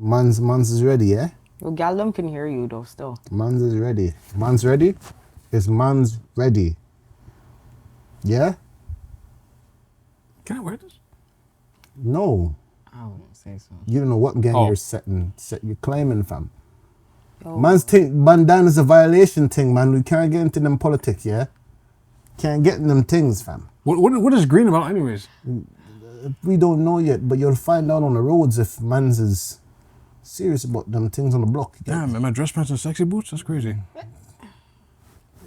Man's is ready, yeah? Yo, gal them can hear you though still. Man's is ready. Man's ready? Is man's ready? Yeah? Can I wear this? No. I wouldn't say so. You don't know what gang you're claiming, fam. Yo. Man's thing, bandana's a violation thing, man. We can't get into them politics, yeah? Can't get in them things, fam. What is green about anyways? We don't know yet, but you'll find out on the roads if man's is serious about them things on the block. Damn, am I dress pants and sexy boots? That's crazy.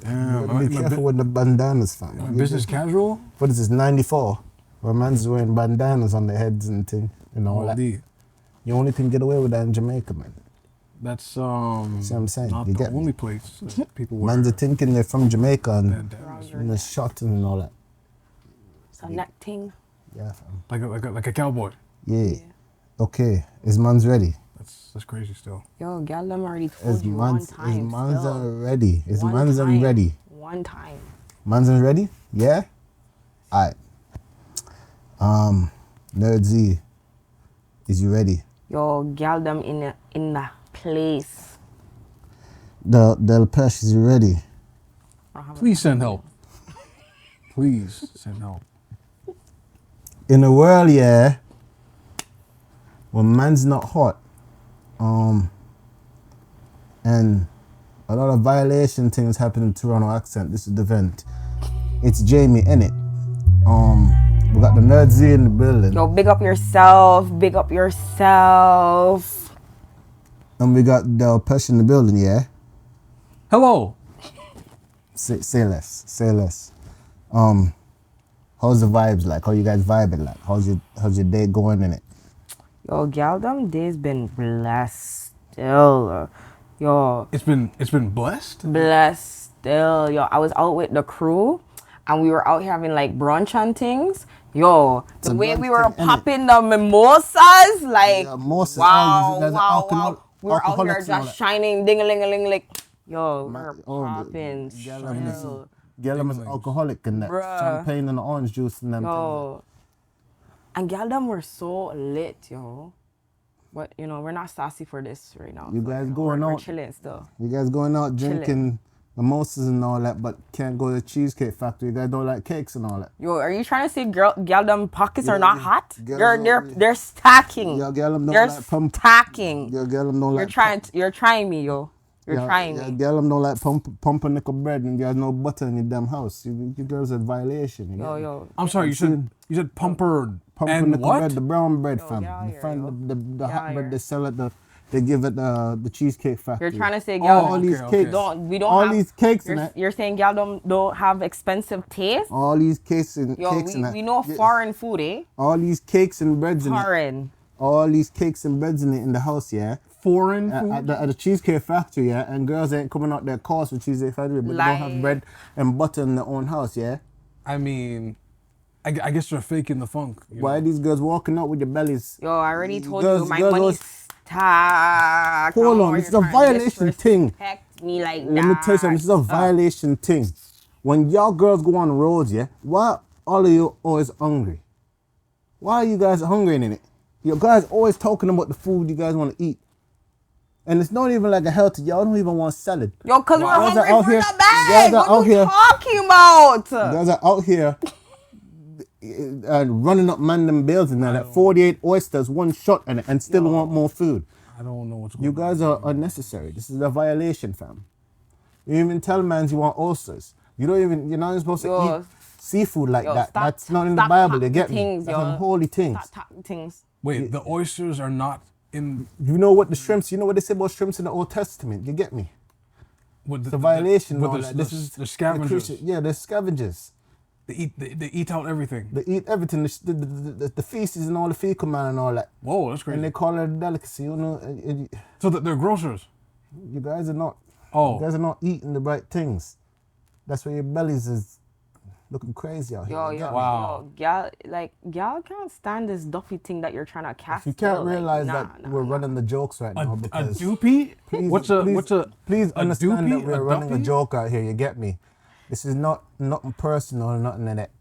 Damn, Be careful with the bandanas, fam. Business casual? What is this, 94? Where man's wearing bandanas on their heads and thing, and all that. D. You only can get away with that in Jamaica, man. That's See what I'm saying? not You the get me? only place that people wear. Man's are thinking they're from Jamaica and bandanas. they're shot and all that. It's a neck thing. Yeah, fam. Like a cowboy. Yeah. Okay, is man's ready? That's crazy still. Yo, gal them already told Is you one man's time. are ready? Is One man's time. ready? One time. Man's ready? Yeah? Alright. Nerd Z, is you ready? Yo, gal them in the place. Del Pesh, is you ready? Please send help. Please send help. In a world, yeah, when man's not hot, and a lot of violation things happen in Toronto accent. This is the event. It's Jamie in it. We got the Nerd Z in the building. Yo, big up yourself. Big up yourself. And we got Del Pesh in the building, yeah? Hello. Say less. Say less. How's the vibes like? How you guys vibing like? How's your day going in it? Yo, gal them days been blessed still. Yo, It's been blessed. blessed still. Yo, I was out with the crew and we were out here having like brunch and things. Yo, the a way brunch we were thing, innit? popping the mimosas, like, Yeah, mimosas, wow, there's wow, alcohol- wow. We were out here alcoholics and all just that. shining, ding-a-ling-a-ling, like, yo, we were Oh, popping Girl, I'm still. Girl, I'm alcoholic and that. Bruh. Champagne and orange juice and them things. Yo, and gal them were so lit, yo. But, you know, we're not sassy for this right now. You so, guys know, going we're out? chilling still. You guys going out drinking mimosas and all that, but can't go to the Cheesecake Factory. You guys don't like cakes and all that. Yo, are you trying to say gal them pockets are not hot? Girls They're stacking. Your girl them don't They're like pump. stacking. Your girl them don't like. You're trying me, yo. You're trying Your me. girl them don't like pumpernickel bread and there's no butter in your damn house. You girls are violation. You get me? Yo. I'm sorry. You said pumper and Pumpernickel what? bread, the brown bread, fam. get out The here, friend- yo. the Get hot out bread here. they sell at the give it the Cheesecake Factory. You're trying to say all gal these okay. cakes. we don't all have, these cakes and that. you're saying gal don't have expensive taste? All these cakes and Yo, cakes and that. we know Yeah. foreign food, eh? All these cakes and breads in it. Foreign. All these cakes and breads in the house, yeah. Foreign food. At the Cheesecake Factory, yeah, and girls ain't coming out their course with Cheesecake Factory, but they don't have bread and butter in their own house, yeah. I mean, I guess they're faking the funk. you Why know? are these girls walking out with their bellies? Yo, I already told Girls- you my girls money's always- stacked. Hold I don't know on, why this is you're a trying to violation thing. disrespect me like Let me tell you something. This is a violation thing. When y'all girls go on the roads, yeah, why all of you always hungry? Why are you guys hungry in it? You guys always talking about the food you guys want to eat. And it's not even like a healthy. Y'all don't even want salad. Yo, cause we're Guys are hungry out for here- the bag. guys are What out you here- talking about? You guys are out here running up man them bills and that, like 48 oysters, one shot and still want more food. I don't know what's going You on. guys are unnecessary. This is a violation, fam. You even tell mans you want oysters. You're not even supposed to Yo. eat seafood like Yo, that. stop- That's not in the stop Bible. talking They get me. things, That's yo. unholy things. Stop talking things. Wait, the oysters are not in. You know what the shrimps? You know what they say about shrimps in the Old Testament? You get me? With The violation. and With all the, that. the, This is the scavengers. Yeah, they're scavengers. They eat out everything. They eat everything. The feces and all the fecal man and all that. Whoa, that's And crazy. they call it a delicacy. You know, So they're grocers. you guys are not. Oh. You guys are not eating the right things. That's why your bellies is looking crazy out here. Yo, You yo, get me? Wow. yo, gal can't stand this duffy thing that you're trying to cast. You can't still, like, realize nah, that nah, we're nah. running the jokes right now A because doopy? please, What's please, a please a understand doopy? that we're A running a duppy? joke out here. You get me? This is not nothing personal, nothing in it.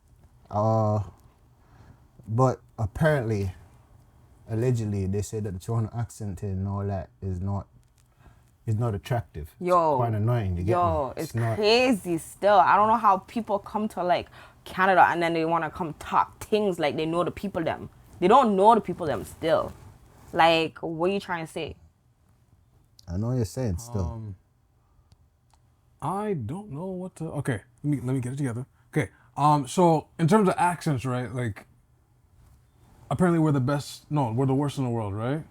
But apparently, allegedly they say that the Toronto accent and all that is not attractive. Yo, it's quite annoying. You get me? it's not. crazy still. I don't know how people come to like Canada and then they want to come talk things like they know the people them. They don't know the people them still. Like, what are you trying to say? I know what you're saying still. I don't know what to. Okay, let me get it together. Okay, so in terms of accents, right? Like, apparently we're the best. No, we're the worst in the world, right?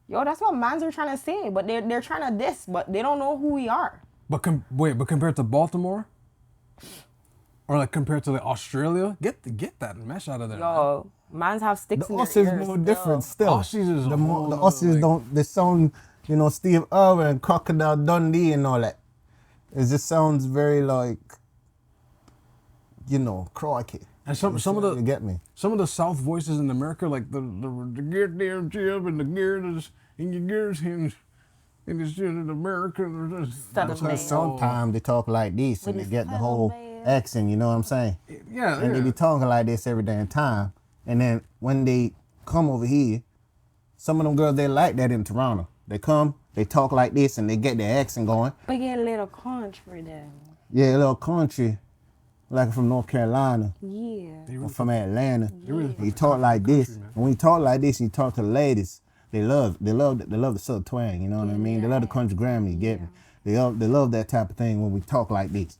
Yo, that's what mans are trying to say, but they're trying to diss, but they don't know who we are. But compared to Baltimore, or like compared to like Australia, get that mesh out of there. Yo, mans have sticks The in their Aussies ears. more still. different still. Aussies is the a whole the other, Aussies like- don't. They sound, Steve Irwin and Crocodile Dundee and all that. It just sounds very like, crikey. And some of You the get me? some of the South voices in America, like the gear there jib and the gear is and your gears hinge and it's in America. Southern Because man. sometimes they talk like this and they get the whole man. accent. You know what I'm saying? Yeah, And they be talking like this every damn time. And then when they come over here, some of them girls, they like that in Toronto. They come, they talk like this, and they get their accent going. But get a little country then. Yeah, a little country, like from North Carolina, Yeah. or from Atlanta. You talk like this. And when you talk like this, and you talk to the ladies, they love the southern twang. You know what I mean? They love the country grammar. You get me? They love that type of thing when we talk like this.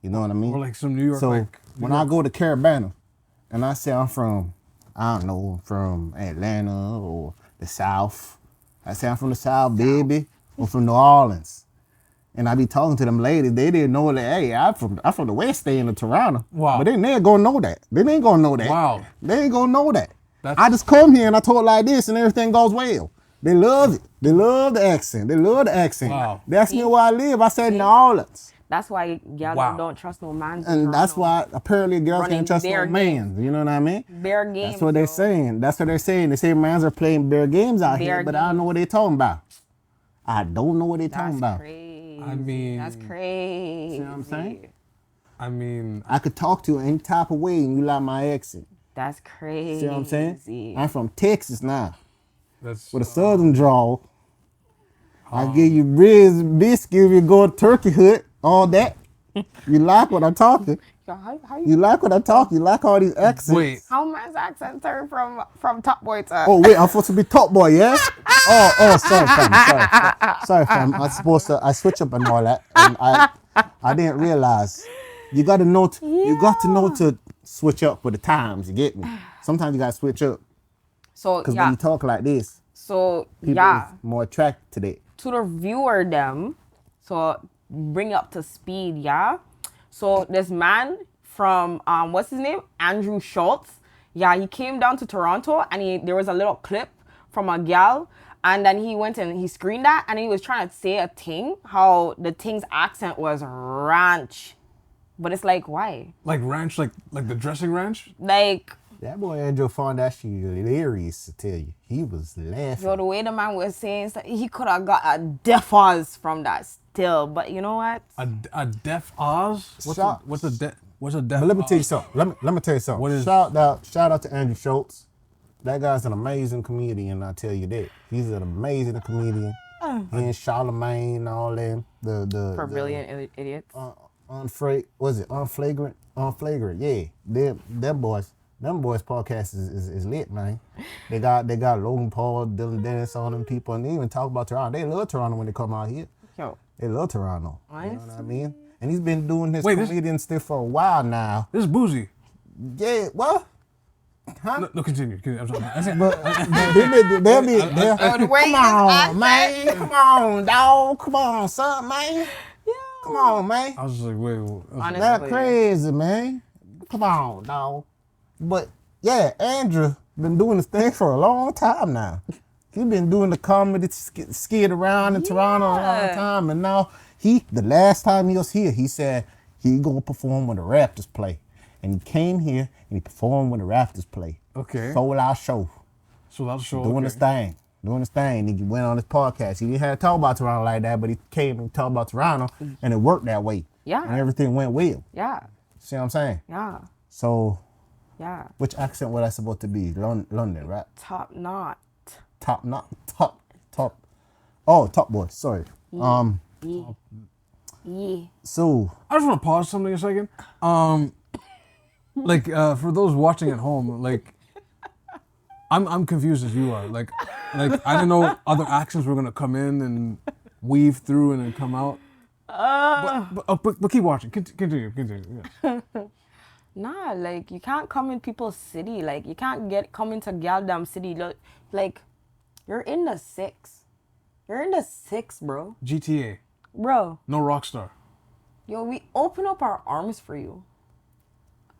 You know what I mean? or like some New York. So like, when I go to Carabana and I say I'm from Atlanta or the South, I say I'm from the South, baby, or from New Orleans. And I be talking to them ladies, they didn't know that, hey, I'm from the West End of Toronto. Wow. But they ain't gonna know that. They ain't gonna know that. Wow. They ain't gonna know that. That's- I just come here and I talk like this and everything goes well. They love it. They love the accent. They love the accent. Wow. They ask me where I live. I said New Orleans. That's why y'all Wow. don't trust no man. And that's why apparently girls Running can't trust their no man. You know what I mean? Bare games. That's what they're saying. That's what they're saying. They say mans are playing bare games out here, Bare but I don't know what they're talking about. I don't know what they're talking That's about. crazy. I mean- that's crazy. See what I'm saying? I mean, I could talk to you any type of way and you like my accent. That's crazy. See what I'm saying? I'm from Texas now that's with a southern drawl. I give you ribs, biscuits, you go to Turkey Hut, all that. You like what I'm talking. Yo, how You like what I talk. You like all these accents. wait. how man's accent turn from Top Boy to Oh wait, I'm supposed to be top boy, yeah? Oh, sorry, fam. Sorry, fam. I switch up and all that, and I didn't realize. You got to know. You got to know to switch up with the times. You get me? Sometimes you got to switch up so because yeah. when you talk like this, So people yeah, is more attracted to that. to the viewer them. So bring up to speed, yeah. So this man from what's his name? Andrew Schultz. Yeah, he came down to Toronto and there was a little clip from a gal and then he went and he screened that and he was trying to say a thing, how the thing's accent was ranch. But it's like, why? Like ranch, like the dressing ranch. Like, That boy Andrew found that shit hilarious to tell you. He was laughing. yo, the way the man was saying stuff, he could have got a deaf Oz from that still. But you know what? A deaf Oz. What's a Shout- deaf? But let me tell you something. Let me tell you something. What is- shout out to Andrew Schultz. That guy's an amazing comedian. I tell you that. He's an amazing comedian. He and Charlemagne and all them. For brilliant idiots. Unflagrant? Unflagrant. Yeah. Them boys podcast is lit, man. They got Logan Paul, Dylan Dennis, all them people, and they even talk about Toronto. They love Toronto when they come out here. Yo, They love Toronto. You know what I Honestly. mean? And he's been doing his Wait, this- comedian stuff for a while now. This is boozy. Yeah, well, huh? No, continue. I'm sorry. I said- But they'll be the way come his on, accent- man. Come on, dog. Come on, son, man. Come on, man. I was just like, wait. I was like, Honestly. That crazy, man. Come on, dog. But yeah, Andrew been doing this thing for a long time now. He been doing the comedy skid around in Toronto a long time, and now the last time he was here, he said he gonna perform when the Raptors play, and he came here and he performed when the Raptors play. Okay. Sold our show, So that's show. doing his thing. He went on his podcast. He didn't have to talk about Toronto like that, but he came and talked about Toronto, and it worked that way. Yeah. And everything went well. yeah, See what I'm saying? yeah, So, yeah. which accent was I supposed to be? London, right? Top knot. not top. Oh, Top Boy. Sorry. Yeah. So I just want to pause something a second. Like for those watching at home, like I'm confused as you are. Like I didn't know other accents were gonna come in and weave through and then come out. But keep watching. Continue. Yeah. Nah, like you can't come in people's city. Like you can't come into Galdam city. Like you're in the six. You're in the six, bro. GTA. Bro, No Rockstar. yo, we open up our arms for you.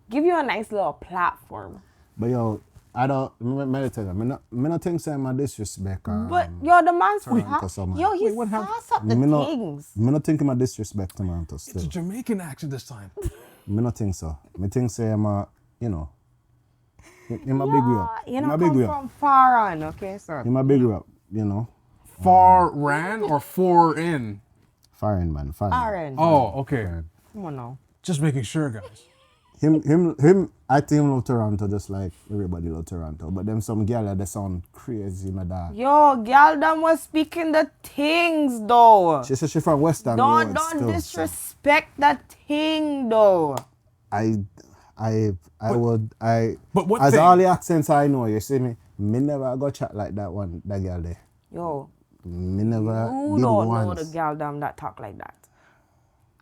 Give you a nice little platform. but yo, I don't tell you, me not think say my disrespect. But yo, the man's Toronto somehow. yo, he Wait, what sauce up the Me not, things. me not think my disrespect Toronto It's still. a Jamaican accent this time. Me not think so. Me think say I'm a, in my big way up. You In know, my big come way up. from far on, okay, sir. In my big way up, you know. Far ran or four in? Foreign man, foreign. Far end. Oh, okay. Come on now. Just making sure, guys. Him. I think him love Toronto just like everybody love Toronto. But them some gyal that sound crazy, my dad. Yo, Galdam was speaking the things though. She said she from Western Don't Road still, so disrespect that thing though. I would But what as thing? all the accents I know, you see me never go chat like that girl there. Yo, Me never you did don't know once. the Galdam that talk like that.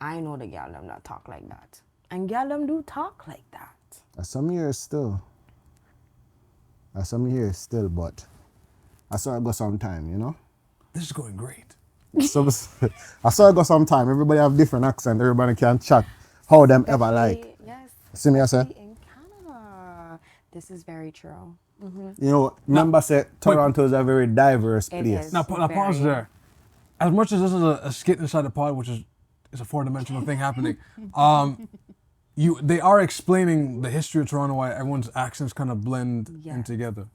I know the Galdam that talk like that. And Galdam do talk like that. Some years still, but I saw it go sometime, you know. This is going great. So I saw it go sometime. Everybody have different accent. Everybody can chat how them ever like. Yes. See me, I say. In Canada. This is very true. You know, remember say Toronto is a very diverse It place. is. Now pause Very. there. As much as this is a skit inside the pod, which is a four-dimensional thing happening, they are explaining the history of Toronto, why everyone's accents kind of blend in Yes. together,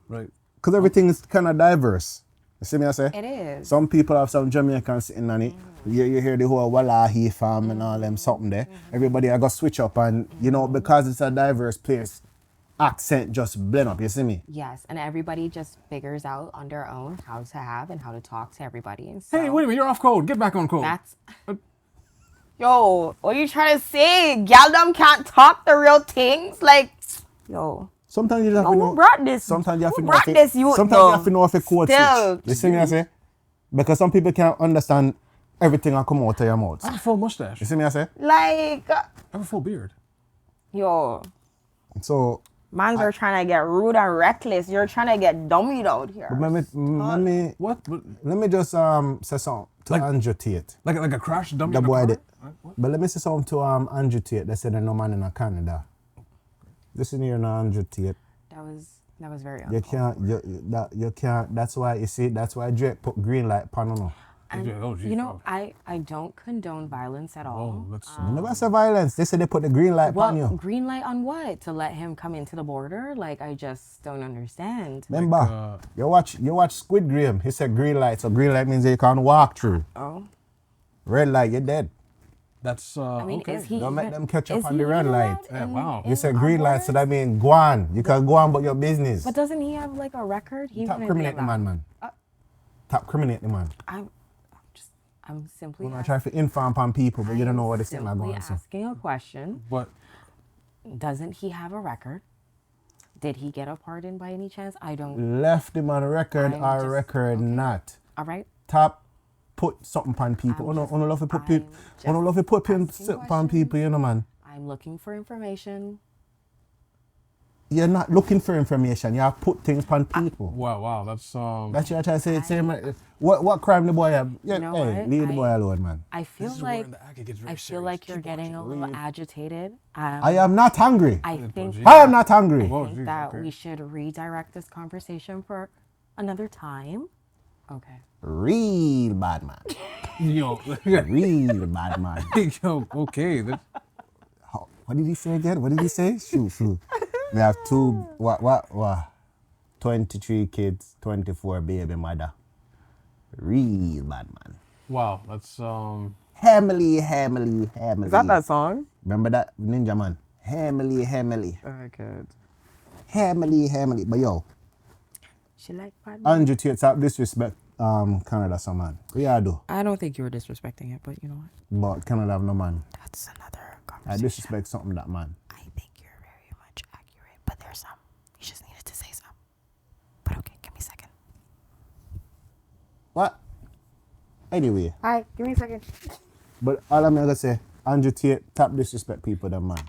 right? Because everything is kind of diverse. You see me, I say. It is. Some people have some Jamaicans sitting on it. You hear the whole Wallahi farm and all them something there. Everybody I got switch up and because it's a diverse place, accent just blend up. You see me? Yes, and everybody just figures out on their own how to have and how to talk to everybody. And so Hey, wait a minute, you're off code. Get back on code. that's. Yo, what are you trying to say? Galdam can't talk the real things? Like, yo. Sometimes you just have No, to who know. brought this? Sometimes you have Who to know. brought this youth, Sometimes though? you have to know if a code Still. switch. You see me, I say? Because some people can't understand everything that come out of your mouth. I have a full mustache. You see me, I say? Like, I have a full beard. yo. So, Mans are trying to get rude and reckless. You're trying to get dummied out here. let me just say something to Like- Andrew Tate. Like a crash dummy. The in a boy car? did. What? But let me say something to Andrew Tate. They said there's no man in Canada. Listen here now, Andrew Tate. That was very You uncalled. can't, you can't, that's why Drake put green light pan on. And, Oh, geez, you know, oh. I don't condone violence at all. Oh, let's. You never say violence. They said they put the green light Well, on you. green light on what? To let him come into the border? Like, I just don't understand. Remember, you watch Squid Game. He said green light, so green light means you can't walk through. Oh, Red light, you're dead. That's I mean, okay. is he? Don't make even- them catch up is on he the red even light. allowed Yeah, in- wow. You in said green light, so Honduras? that means go on. You can go on, but your business. But doesn't he have like a record? He Top wouldn't be criminate the allowed. man. Top criminate the man. I'm simply. We're not trying to inform on people, but you don't know what it's simply going on. So. asking a question. But Doesn't he have a record? Did he get a pardon by any chance? I don't. Left him on record I'm or just- record not. All right. Top put something on people. I'm Oh no, just- oh no, love to put I'm people. Oh no, just love to put asking something on people. You know, man. I'm looking for information. You're not looking for information. You have put things on people. wow, that's That's what you're trying to say. Same. What crime the boy have? Yeah, You know hey, what? leave the boy alone, man. I feel this is where like in the act it gets very I feel serious. like you're Keep getting a watching. little agitated. I am not hungry. I think Gee. I am not hungry. Whoa, think geez, that okay. we should redirect this conversation for another time. Okay. Real bad man. Yo, Real bad man. yo, okay. That's, What did he say again? What did he say? Shoot. We have two, 23 kids, 24 baby mother. Real bad man. wow, that's Hamily. Is that that song? Remember that Ninja Man? Hamily. Okay. Hamily. But yo, She like bad. Andrew Tate stop disrespect Canada some man. Yeah, I do. I don't think you were disrespecting it, but you know what? But Canada have no man. That's another I conversation. disrespect something that man. I think you're very much accurate, but there's some. You just needed to say some. But okay, give me a second. What? Anyway. Alright, give me a second. But all I'm gonna say, Andrew Tate, stop disrespect people, them man.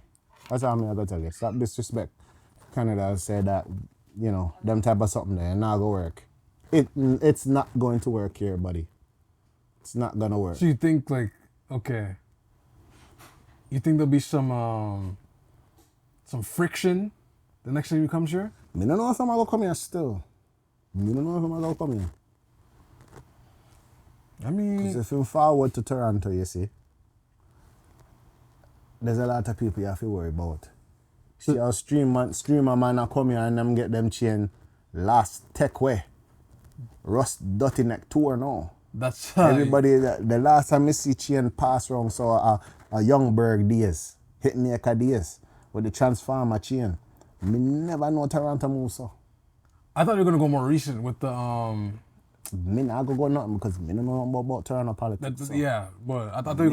That's all I'm gonna tell you. Stop disrespect Canada and say that, you know, them type of something there, not gonna work. It's not going to work here, buddy. It's not gonna work. So you think like, okay, you think there'll be some friction the next time you come here? Me don't know if I'm gonna come here still. Me don't know if I'm gonna come here. I mean, Because if you forward to Toronto, you see, there's a lot of people you have to worry about. See how streamer man a come here and them get them chain last tech way. Rust dirty neck tour now. that's Everybody, the last time I see chain pass around saw a Youngberg days, Hitmaker days, with the Transformer chain. Me never know Toronto move so. I thought you were gonna go more recent with the Me not go nothing because me don't know about Toronto politics. So. yeah, but I thought you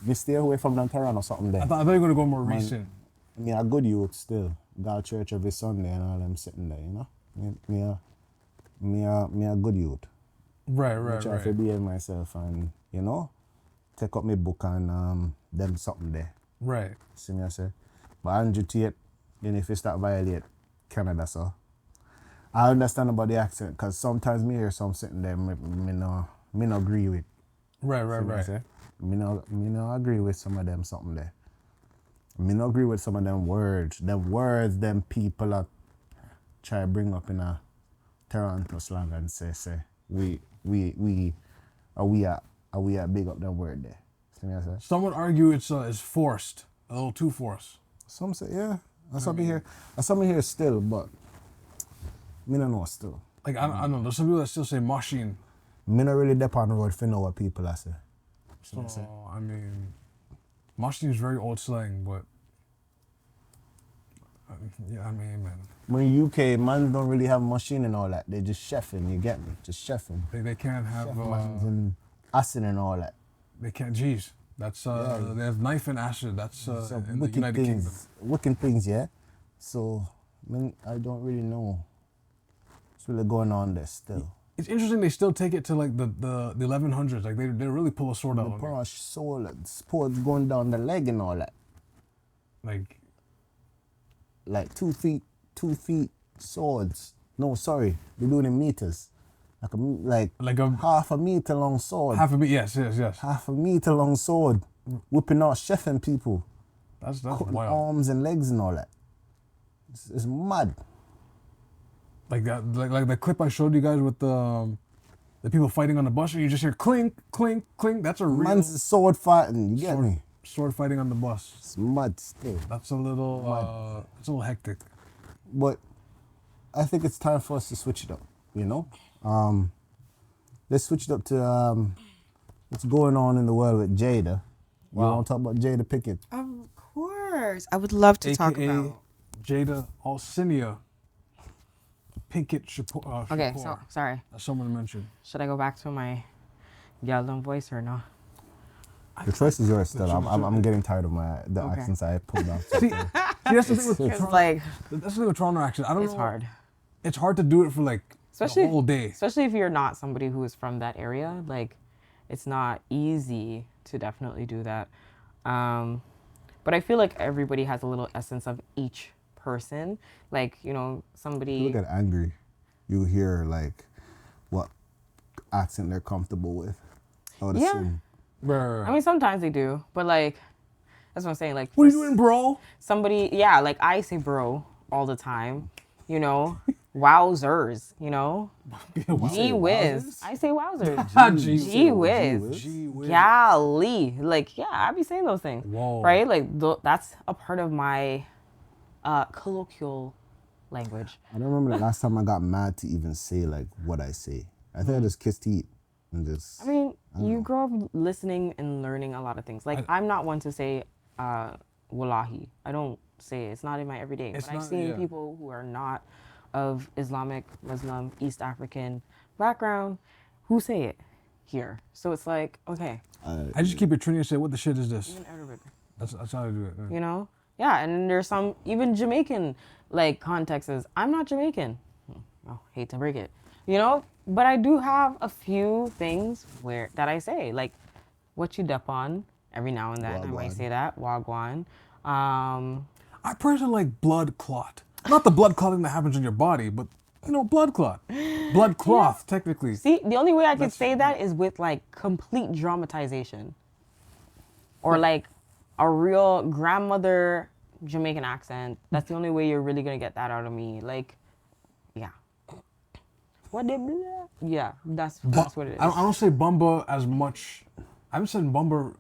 Me stay away from them Toronto something there. I thought you were gonna go more recent. Me a good youth still. Go to church every Sunday and all them sitting there, you know? Me a good youth. Right. Try to behave myself and, you know, take up my book and them something there. Right. See me I say? But Andrew Tate, you know, if you start violate Canada, so I understand about the accent because sometimes me hear some sitting there me no agree with. Right. See me I say? Me no agree with some of them something there. Me no agree with some of them words. Them people are try to bring up in a Toronto slang and say we are big up them word there. See me I say? Some would argue it's forced, a little too forced. Some say yeah. And some here still, but me no know still. Like I don't know. There's some people that still say machine. Me not really dep on the road for know what people are say. So I mean, machine is very old slang, but yeah, I mean, man, When UK, man don't really have machine and all that. They just chefing, you get me? Just chefing. they can't have Chef mans and acid and all that. they can't. Geez, that's they have knife and acid. That's So in the United Kingdom. wicked things, yeah? So, I don't really know what's really going on there still. It's interesting they still take it to like the 1100s. Like they really pull a sword out. The on poor you. soul, sports going down the leg and all that. Like 2 feet swords. No, sorry, they're doing in meters. Like a half a meter long sword. half a bit. Yes. Half a meter long sword. Whipping out chefing people. That's Cutting wild. arms and legs and all that. It's mad. Like that, like the clip I showed you guys with the people fighting on the bus, and you just hear clink, clink, clink. That's a real Man's sword fighting, you get me? sword fighting on the bus. It's mad still. That's a little hectic. But I think it's time for us to switch it up, you know? Let's switch it up to what's going on in the world with Jada. You Wow. want to talk about Jada Pickett? Of course. I would love to talk AKA about. Jada Alcinia Pinkett Shapour. Okay, so sorry. As someone mentioned. Should I go back to my Yaldon voice or no? The choice is yours still. I'm getting tired of the Okay. accents I pulled off. See, that's the thing with It's Toronto. like That's the thing with Toronto accent. I don't it's know. hard. It's hard to do it for like Especially the whole day. Especially if you're not somebody who is from that area. Like it's not easy to definitely do that. But I feel like everybody has a little essence of each person. Like, you know, somebody You look at angry, you hear like what accent they're comfortable with. I would Yeah. assume. I mean sometimes they do, but like that's what I'm saying. Like What are you doing, bro? somebody, yeah, like I say bro all the time, you know, wowzers, you know, gee whiz. I say wowzers. Gee whiz. Gee whiz. Golly. Like, yeah, I be saying those things. Whoa. Right? Like, that's a part of my colloquial language. I don't remember the last time I got mad to even say like what I say. I think I just kissed teeth and just. I mean, you grow up listening and learning a lot of things. Like, I'm not one to say wallahi. I don't say it. It's not in my everyday. It's But I've not- seen yeah. people who are not of Islamic, Muslim, East African background who say it here. So it's like, okay. I just keep it Trini and say, what the shit is this? Even Arabic. That's how I do it. Yeah. You know? Yeah, and then there's some even Jamaican like contexts. I'm not Jamaican. Oh, hate to break it. You know? But I do have a few things that I say, like what you dep on every now and then. I might say that. Wagwan. I personally like blood clot. Not the blood clotting that happens in your body, but you know, blood clot. Blood cloth, technically. See, the only way I could say that is with like complete dramatization. Or like a real grandmother Jamaican accent. That's the only way you're really gonna get that out of me. Like, yeah. What they blah? Yeah, that's what it is. I don't say Bumba as much. I haven't said Bumba,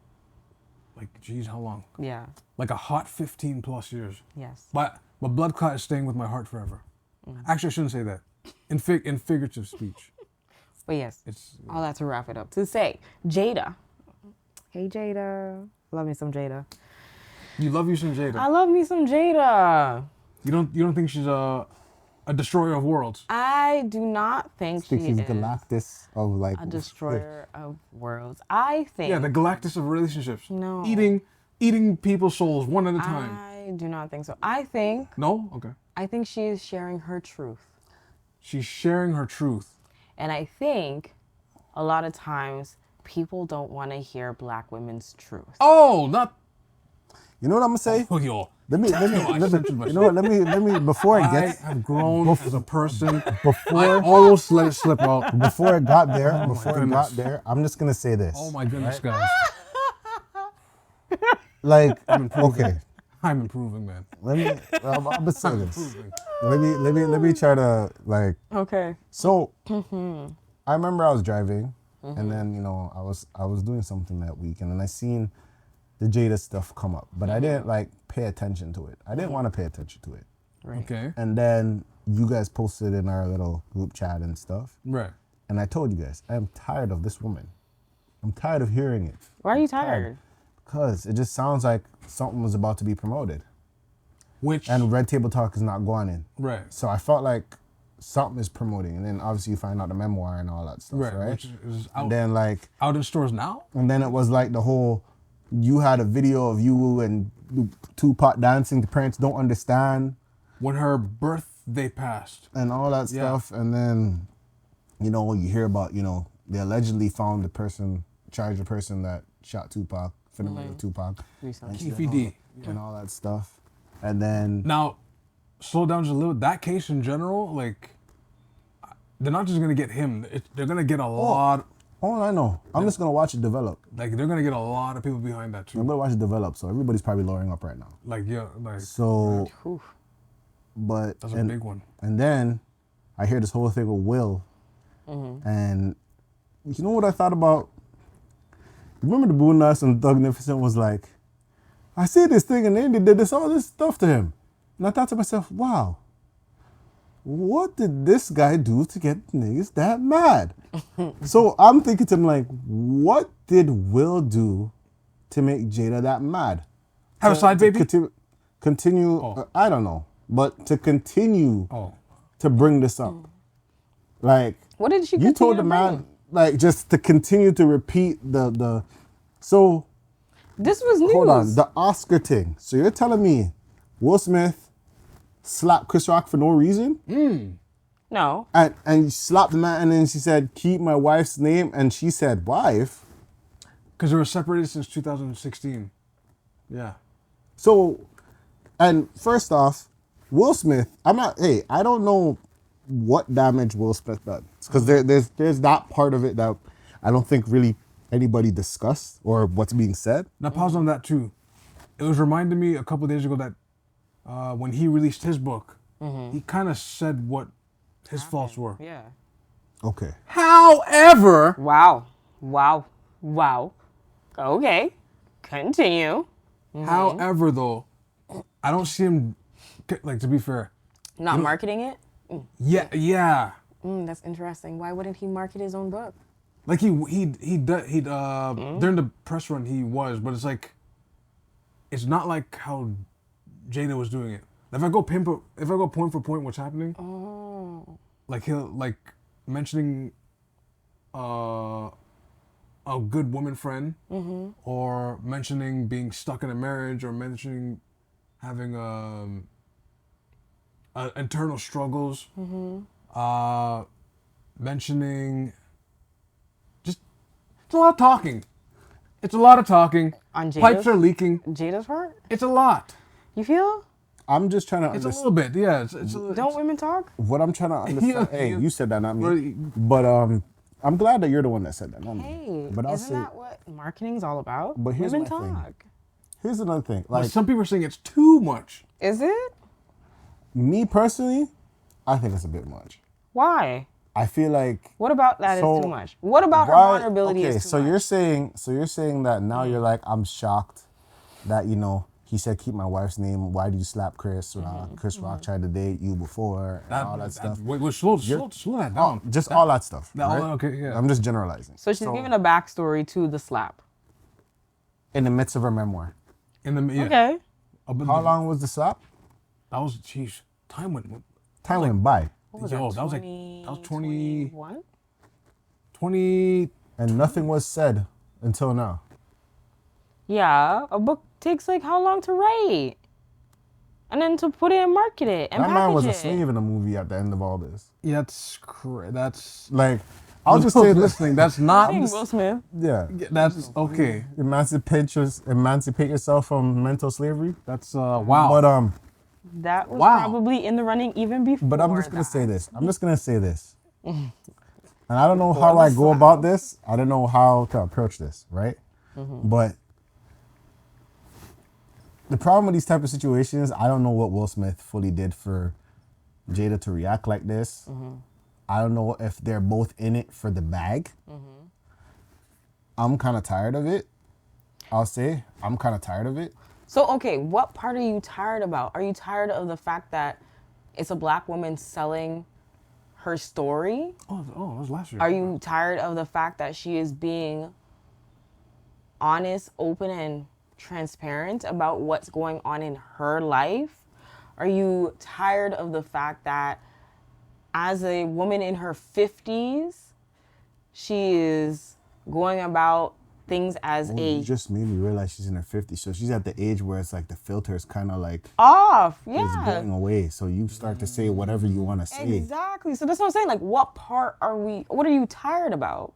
like, geez, how long? Yeah. Like a hot 15 plus years. Yes. But blood clot is staying with my heart forever. Actually, I shouldn't say that. In figurative speech. But yes, It's all that to wrap it up. To say, Jada. Hey, Jada. Love me some Jada. You love you some Jada. I love me some Jada. You don't think she's a destroyer of worlds? I do not think I think she she's is Galactus of like a destroyer of worlds. I think. Yeah, the Galactus of relationships. No. Eating people's souls one at a time. I do not think so. I think Okay. she is sharing her truth. She's sharing her truth. And I think a lot of times people don't want to hear black women's truth. Oh, not. You know what I'm gonna say? Oh, yo. Let me. You know what? Let me. Before it I gets, have grown as a person. I before almost let it slip out. before it got there, goodness. I'm just gonna say this. Oh my goodness, guys. Like, okay, I'm improving, man. let me. I'm gonna say I'm this. improving. Let me try to like. Okay. So, I remember I was driving, and then I was doing something that week, and then I seen the Jada stuff come up, but I didn't like pay attention to it. I didn't want to pay attention to it. Right. Okay. And then you guys posted in our little group chat and stuff, Right. and I told you guys I am tired of this woman. I'm tired of hearing it. Why are you tired? Because it just sounds like something was about to be promoted. Which. And Red Table Talk is not going in. Right. So I felt like something is promoting. And then obviously you find out the memoir and all that stuff, right? Which is out, And then like, out in stores now? and then it was like the whole, you had a video of you and Tupac dancing to Parents Don't Understand. When her birthday passed. And all that stuff. And then, you hear about, they allegedly found charged the person that shot Tupac for the murder of Tupac. KFD. And all that stuff. And then Now, slow down just a little. That case in general, like, they're not just gonna get him. They're gonna get a lot. all I know, I'm just gonna watch it develop. Like, they're gonna get a lot of people behind that I'm too. gonna watch it develop, so everybody's probably lowering up right now. Like, yeah, like So, Oof. but that's a big one. And then I hear this whole thing with Will, and you know what I thought about? Remember the Boondocks and Thugnificent was like, I see this thing and then they did all this stuff to him, and I thought to myself, wow, what did this guy do to get niggas that mad? So I'm thinking to him like, what did Will do to make Jada that mad? Have a side baby? Continue. I don't know, but to continue to bring this up, like What did she you told continue the to man, bring? like just to continue to repeat the. So This was news. hold on, the Oscar thing. So you're telling me Will Smith slapped Chris Rock for no reason? No. And slapped the man, and then she said, keep my wife's name, and she said, wife? Because they were separated since 2016. Yeah. So, and first off, Will Smith, I don't know what damage Will Smith done. Because there's that part of it that I don't think really anybody discussed or what's being said. Now pause on that too. It was reminding me a couple days ago that when he released his book, he kind of said what his faults were. Yeah. Okay. However, Wow. Okay. Continue. however though, I don't see him, like, to be fair. Not marketing it? Yeah. That's interesting. Why wouldn't he market his own book? Like during the press run he was, but it's like, it's not like how Jada was doing it. If I go point for point, what's happening? Oh. Like he'll like mentioning a good woman friend, or mentioning being stuck in a marriage, or mentioning having internal struggles, mentioning just it's a lot of talking. It's a lot of talking. On Jada's? Pipes are leaking. Jada's part? It's a lot. You feel? I'm just trying to It's a understand. little bit, yeah. Don't women talk? What I'm trying to understand. Yeah, Hey, yeah. you said that, not me. Right. But I'm glad that you're the one that said that, not me. Hey, But I'll isn't say, that what marketing's all about? But here's women my thing. talk. here's another thing. But Like some people are saying it's too much. Is it? me personally, I think it's a bit much. Why? I feel like What about that is So, too much? What about her why- vulnerability okay, is too so much? you're saying that now you're like, I'm shocked that, you know, he said keep my wife's name. Why do you slap Chris Rock? Chris Rock tried to date you before and all that stuff. Wait, slow that down. Just all that stuff. that- right? okay, yeah. I'm just generalizing. So she's giving a backstory to the slap. In the midst of her memoir. In the yeah. Okay. How long was the slap? That was jeez. Time went. Time went by. What was Yo, that? that was like 20. 21? 20. And nothing was said until now. Yeah, a book takes like how long to write? And then to put it and market it and That man was a package it. slave in the movie at the end of all this. Yeah, that's. Like, I'll just say this. listening. That's not. Dang, Will Smith. Yeah. That's okay. Emancipate yourself from mental slavery. That's wow. But That was Wow. probably in the running even before. But I'm just gonna that. say this. And I don't know how I go about this. I don't know how to approach this, right? But the problem with these type of situations, I don't know what Will Smith fully did for Jada to react like this. I don't know if they're both in it for the bag. I'm kind of tired of it. I'll say I'm kind of tired of it. So, okay, what part are you tired about? Are you tired of the fact that it's a black woman selling her story? Oh, that was last year. Are you tired of the fact that she is being honest, open, and transparent about what's going on in her life? Are you tired of the fact that as a woman in her 50s, she is going about things as You a just made me realize she's in her 50s. So she's at the age where it's like the filter is kind of like off. is Yeah. going away. So you start to say whatever you want to say. Exactly. So that's what I'm saying. Like, what are you tired about?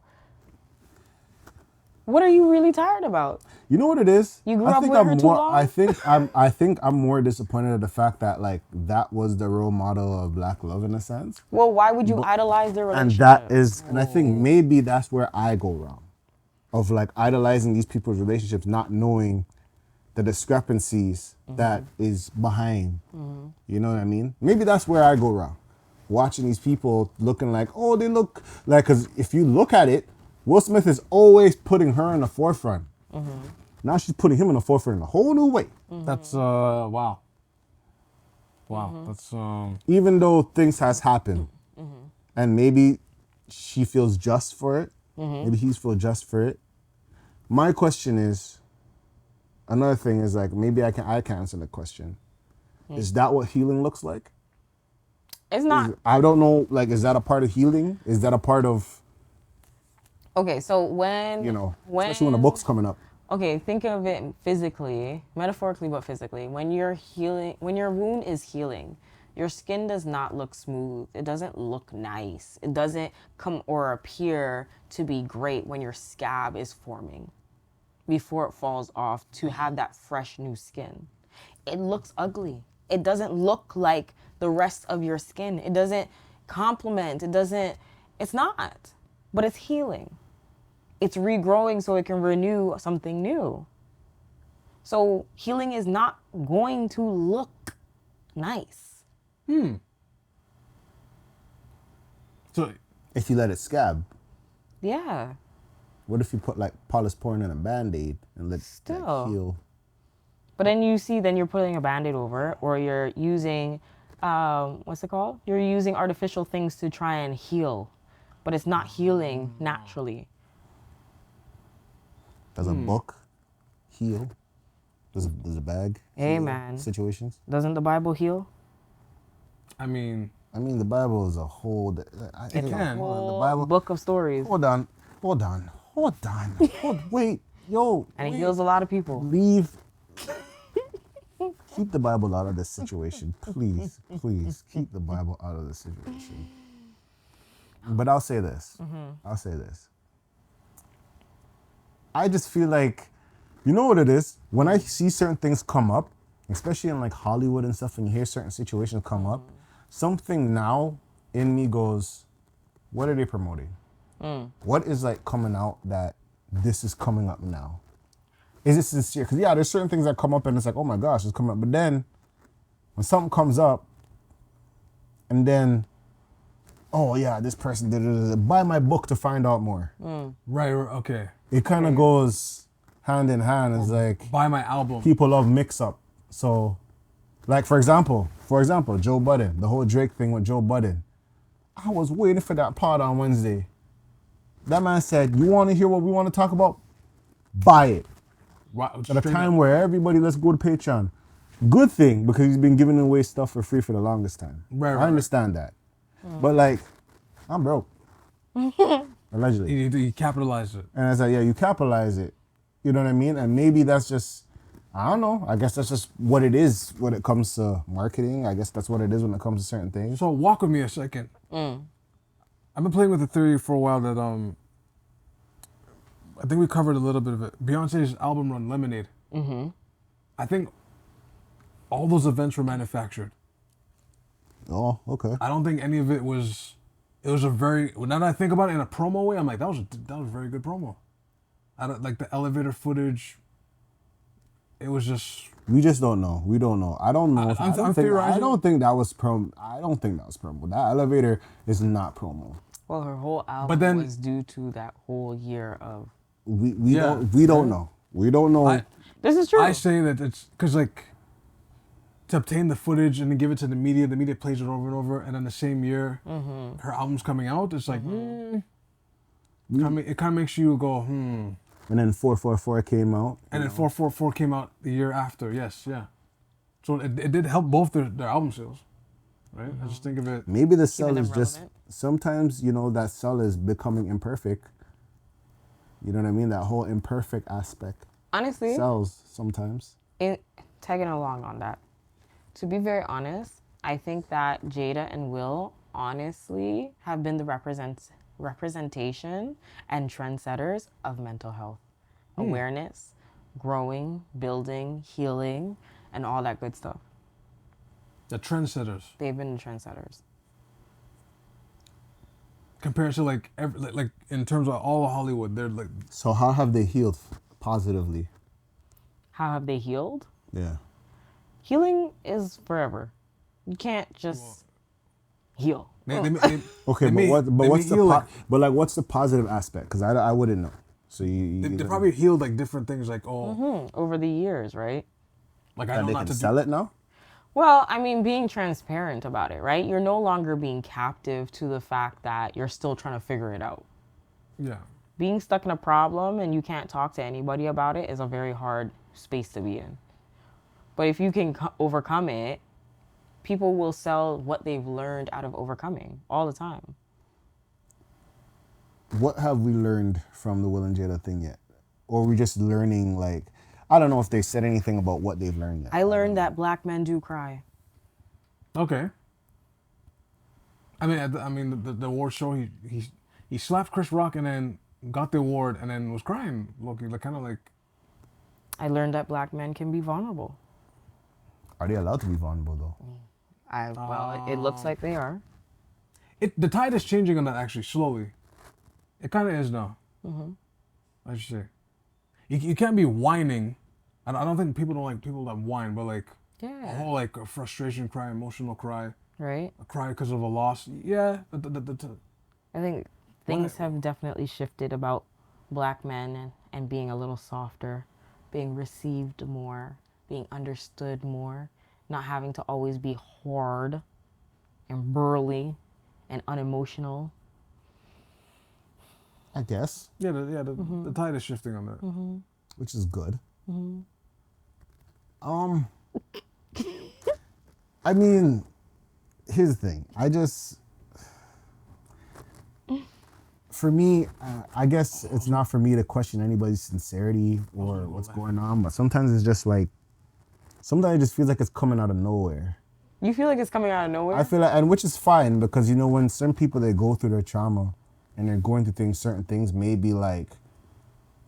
What are you really tired about? You know what it is? You grew I up think with I'm her too more, long? I think I'm more disappointed at the fact that like that was the role model of black love in a sense. Well, why would you idolize their And relationship? and I think maybe that's where I go wrong. Of like idolizing these people's relationships, not knowing the discrepancies that is behind. You know what I mean? Maybe that's where I go wrong. Watching these people looking like, oh, they look like, because if you look at it, Will Smith is always putting her in the forefront. Now she's putting him in the forefront in a whole new way. That's wow. Wow, that's Even though things has happened, and maybe she feels just for it, maybe he's feel just for it. My question is, another thing is like, maybe I can answer the question. Is that what healing looks like? It's not. I don't know, like, is that a part of healing? Is that a part of, Okay, so when especially when the book's coming up? Okay, think of it physically, metaphorically, but physically. When you're healing, when your wound is healing, your skin does not look smooth. It doesn't look nice. It doesn't come or appear to be great when your scab is forming before it falls off to have that fresh new skin. It looks ugly. It doesn't look like the rest of your skin. It doesn't complement. It's not, but it's healing. It's regrowing so it can renew something new. So healing is not going to look nice. so. If you let it scab, Yeah. what if you put like polysporin in a Band-Aid and let Still. that heal? But then you're putting a Band-Aid over it, or you're using, what's it called? You're using artificial things to try and heal, but it's not healing naturally. Does a book heal? Does a bag? Hey, heal man. Situations. Doesn't the Bible heal? I mean, The Bible is a whole. It can. The Bible. Book of stories. Hold on. Wait, yo. And it wait. heals a lot of people. Leave. Keep the Bible out of this situation, please. Keep the Bible out of this situation. But I'll say this. I just feel like, you know what it is? When I see certain things come up, especially in like Hollywood and stuff, and you hear certain situations come up, something now in me goes, what are they promoting? What is like coming out that this is coming up now? Is it sincere? Because yeah, there's certain things that come up and it's like, oh my gosh, it's coming up. But then when something comes up and then, oh yeah, this person did buy my book to find out more. right, okay. It kind of goes hand in hand. It's like Buy my album. people love mix up. So like for example, Joe Budden, the whole Drake thing with Joe Budden. I was waiting for that pod on Wednesday. That man said, you want to hear what we want to talk about? Buy it. At a time where everybody, let's go to Patreon. Good thing, because he's been giving away stuff for free for the longest time. Right. I understand that. But like, I'm broke. Allegedly. He capitalized it. And I was like, yeah, you capitalize it. You know what I mean? And maybe that's just, I don't know. I guess that's just what it is when it comes to marketing. I guess that's what it is when it comes to certain things. So walk with me a second. I've been playing with the theory for a while that I think we covered a little bit of it. Beyonce's album run, Lemonade. I think all those events were manufactured. Oh, okay. I don't think any of it was. It was a very. Now that I think about it in a promo way, I'm like, that was a very good promo. I don't like the elevator footage. It was just. We just don't know. We don't know. I don't know. I'm theorizing. I don't think that was promo. I don't think that was promo. That elevator is not promo. Well, her whole album But then- was due to that whole year of. We Yeah. don't know. We don't know. This is true. I say that it's because like to obtain the footage and then give it to the media plays it over and over, and then the same year her album's coming out, it's like it kind of makes you go And then 444 came out. And then 444 came out the year after. Yes, yeah. So it did help both their album sales, right? I just think of it. Maybe the cell them is just relevant. sometimes, that cell is becoming imperfect. You know what I mean? That whole imperfect aspect Honestly, sells sometimes. tagging along on that. To be very honest, I think that Jada and Will honestly have been the representation and trendsetters of mental health. Awareness, growing, building, healing, and all that good stuff. The trendsetters They've been the trendsetters. compared to like in terms of all of Hollywood, they're like So how have they healed positively? How have they healed? Yeah. Healing is forever. You can't just heal. Okay, They what's the positive aspect? Because I wouldn't know. So they probably healed like different things, like Over the years, right? like I and know they not can to sell it now. Well, I mean, being transparent about it, right? You're no longer being captive to the fact that you're still trying to figure it out. Yeah. Being stuck in a problem and you can't talk to anybody about it is a very hard space to be in. But if you can overcome it, people will sell what they've learned out of overcoming all the time. What have we learned from the Will and Jada thing yet? Or are we just learning, like, I don't know if they said anything about what they've learned yet. I learned that black men do cry. Okay. I mean, the award show, he slapped Chris Rock and then got the award and then was crying, kind of like. I learned that black men can be vulnerable. Are they allowed to be vulnerable though? Well, it looks like they are. The tide is changing on that actually slowly. It kind of is now. I should say. You can't be whining. I don't think people don't like people that whine, but like a whole like a frustration cry, emotional cry, Right? a cry because of a loss. Yeah. I think things have definitely shifted about black men and being a little softer, being received more, being understood more, not having to always be hard and burly and unemotional. I guess. Yeah, the tide is shifting on that. Which is good. I mean, here's the thing. For me, I guess it's not for me to question anybody's sincerity or what's going on, but sometimes it's just like, sometimes it just feels like it's coming out of nowhere. You feel like it's coming out of nowhere? I feel like, and which is fine, because you know, when certain people, they go through their trauma and they're going through things, certain things maybe like,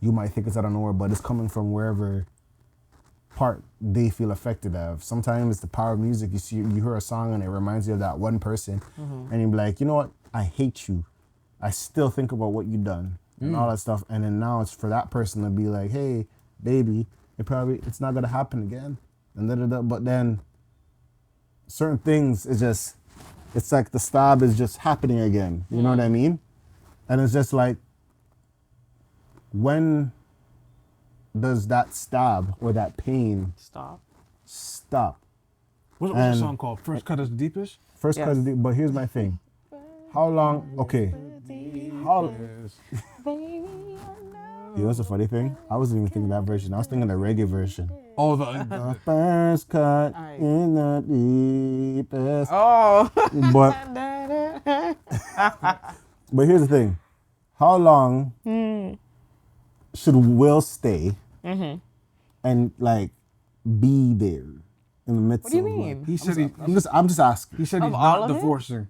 you might think it's out of nowhere, but it's coming from wherever part they feel affected of. Sometimes it's the power of music. You hear a song and it reminds you of that one person, and you're like, you know what? I hate you. I still think about what you done and all that stuff. And then now it's for that person to be like, hey, baby, it's not gonna happen again. And but then certain things it's like the stab is just happening again. You know what I mean? And it's just like, when does that stab or that pain stop? What's the song called? First Cut is the Deepest? First cut is deep, but here's my thing. How long, okay. You know what's the funny thing? I wasn't even thinking that version. I was thinking the reggae version. Oh, The first cut in the deepest. Oh. But here's the thing. How long should Will stay and like be there in the midst What do you of mean? like, he said I'm just asking. he said he's Of all not of it? divorcing.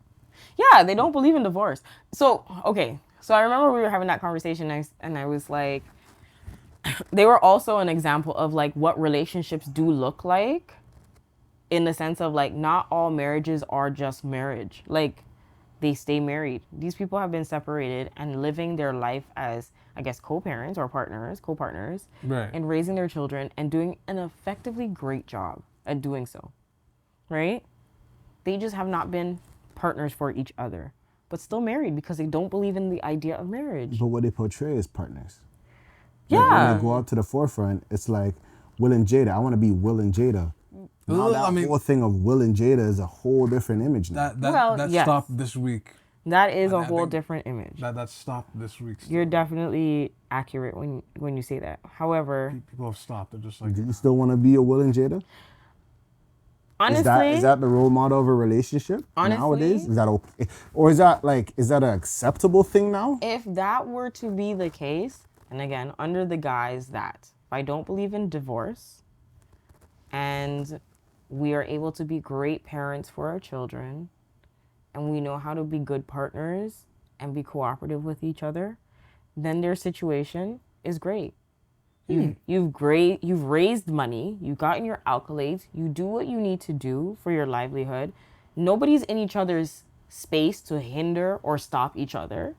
Yeah, they don't believe in divorce. So, okay. So I remember we were having that conversation and I was like, they were also an example of like what relationships do look like, in the sense of like, not all marriages are just marriage. Like, they stay married. These people have been separated and living their life as, I guess, co-parents or co-partners, Right. and raising their children and doing an effectively great job at doing so, right? They just have not been partners for each other, but still married because they don't believe in the idea of marriage. But what they portray as partners. Yeah. Like, when they go out to the forefront, it's like Will and Jada. I want to be Will and Jada. Now that whole thing of Will and Jada is a whole different image now. That yes. stopped this week. That is a I whole think different image. That stopped this week. You're definitely accurate when you say that. However, People have stopped. They're just like, Do you still want to be a Will and Jada? honestly, Is that the role model of a relationship Honestly- nowadays? Is that okay? Or is that an acceptable thing now? if that were to be the case, and again, under the guise that if I don't believe in divorce and we are able to be great parents for our children and we know how to be good partners and be cooperative with each other, then their situation is great. You've raised money, you've gotten your accolades, you do what you need to do for your livelihood. Nobody's in each other's space to hinder or stop each other.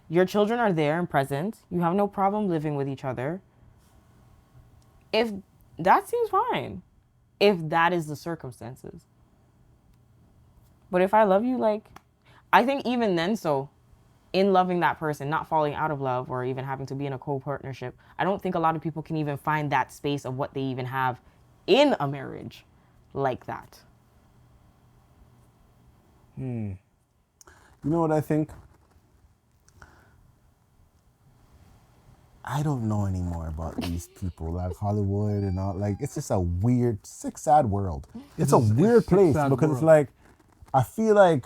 Your children are there and present. You have no problem living with each other. If that seems fine, if that is the circumstances. But if I love you, like, I think even then, so in loving that person, not falling out of love or even having to be in a co-partnership, I don't think a lot of people can even find that space of what they even have in a marriage like that. You know what I think? I don't know anymore about these people, like Hollywood and all. Like, it's just a weird, sick, sad world. It's a weird place because it's like, I feel like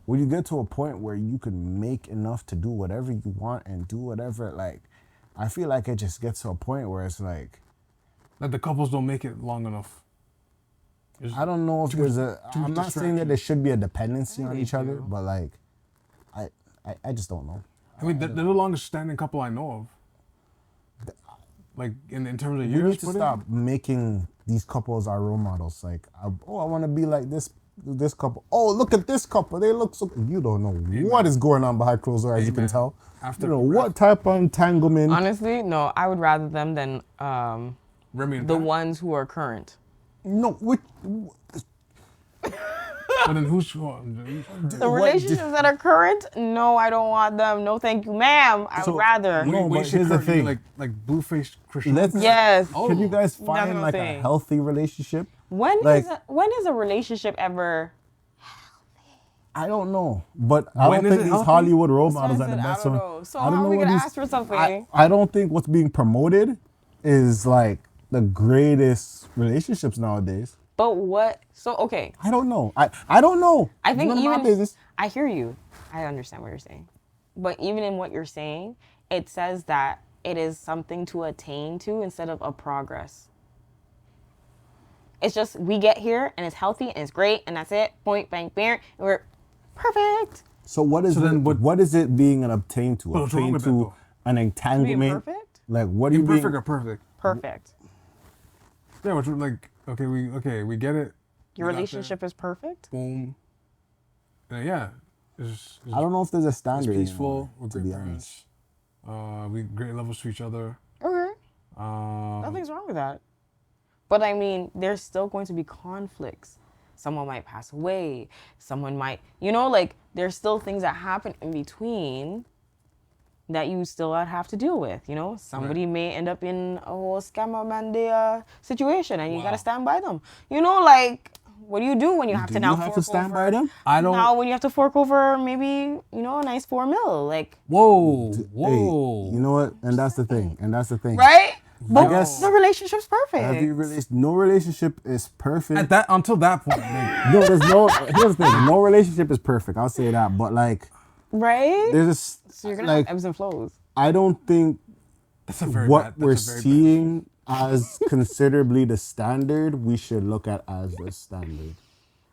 when you get to a point where you can make enough to do whatever you want and do whatever, like, I feel like it just gets to a point where it's like, the couples don't make it long enough. I don't know if there's I'm not saying that there should be a dependency on each other, do. but like, I just don't know. I mean, they're the longest standing couple I know of. Like, in terms of We years. need to stop making these couples our role models. Like, I want to be like this couple. Oh, look at this couple. They look so. You don't know what is going on behind closed doors. You can tell. You know what type of entanglement. Honestly, no, I would rather them than Remy and the Pat. ones who are current. No, But then who's The relationships that are current, no, I don't want them. No, thank you, ma'am. I would rather. No, Wait, but here's the thing. Like blue-faced Christian. Yes. Can you guys That's what find I'm like a saying. healthy relationship? When Like- is a relationship ever? I don't know, but I When don't is think it these healthy? Hollywood role I models are the said, best I don't one. know. So I don't how know are we what gonna these- ask for something? I don't think what's being promoted is like the greatest relationships nowadays. But what? So okay. I don't know. I don't know. I think It's none of my even business. I hear you. I understand what you're saying. But even in what you're saying, it says that it is something to attain to instead of a progress. It's just we get here and it's healthy and it's great and that's it. Point bang bang. And we're perfect. So what is what is it being an obtain to? What's wrong Obtain with that, to though? an entanglement? perfect? Like what are you being? Imperfect or perfect? Perfect. Yeah, which like we get it. Your We got relationship is perfect? there. Boom. And yeah, it's I don't know if there's a it's standard. peaceful. anymore, We're to great be parents. honest. We great levels to each other. Okay. Um, Nothing's wrong with that. But I mean, there's still going to be conflicts. Someone might pass away. Someone might, like there's still things that happen in between that you still have to deal with. Somebody may end up in a whole scammer mandia situation and you got to stand by them. Like, what do you do when you have Do to you now have fork to stand over, by them? I don't. Now when you have to fork over maybe, a nice $4 million, like, Whoa, Hey, whoa. you know what? And that's the thing. right? But guess- the relationship's perfect. No relationship is perfect. Until that point, like, No, there's no. Here's the thing. No relationship is perfect. I'll say that. But like, Right? there's a So you're going like. to have ebbs and flows. I don't think that's a very what bad. we're That's a very seeing as considerably the standard, we should look at as the standard.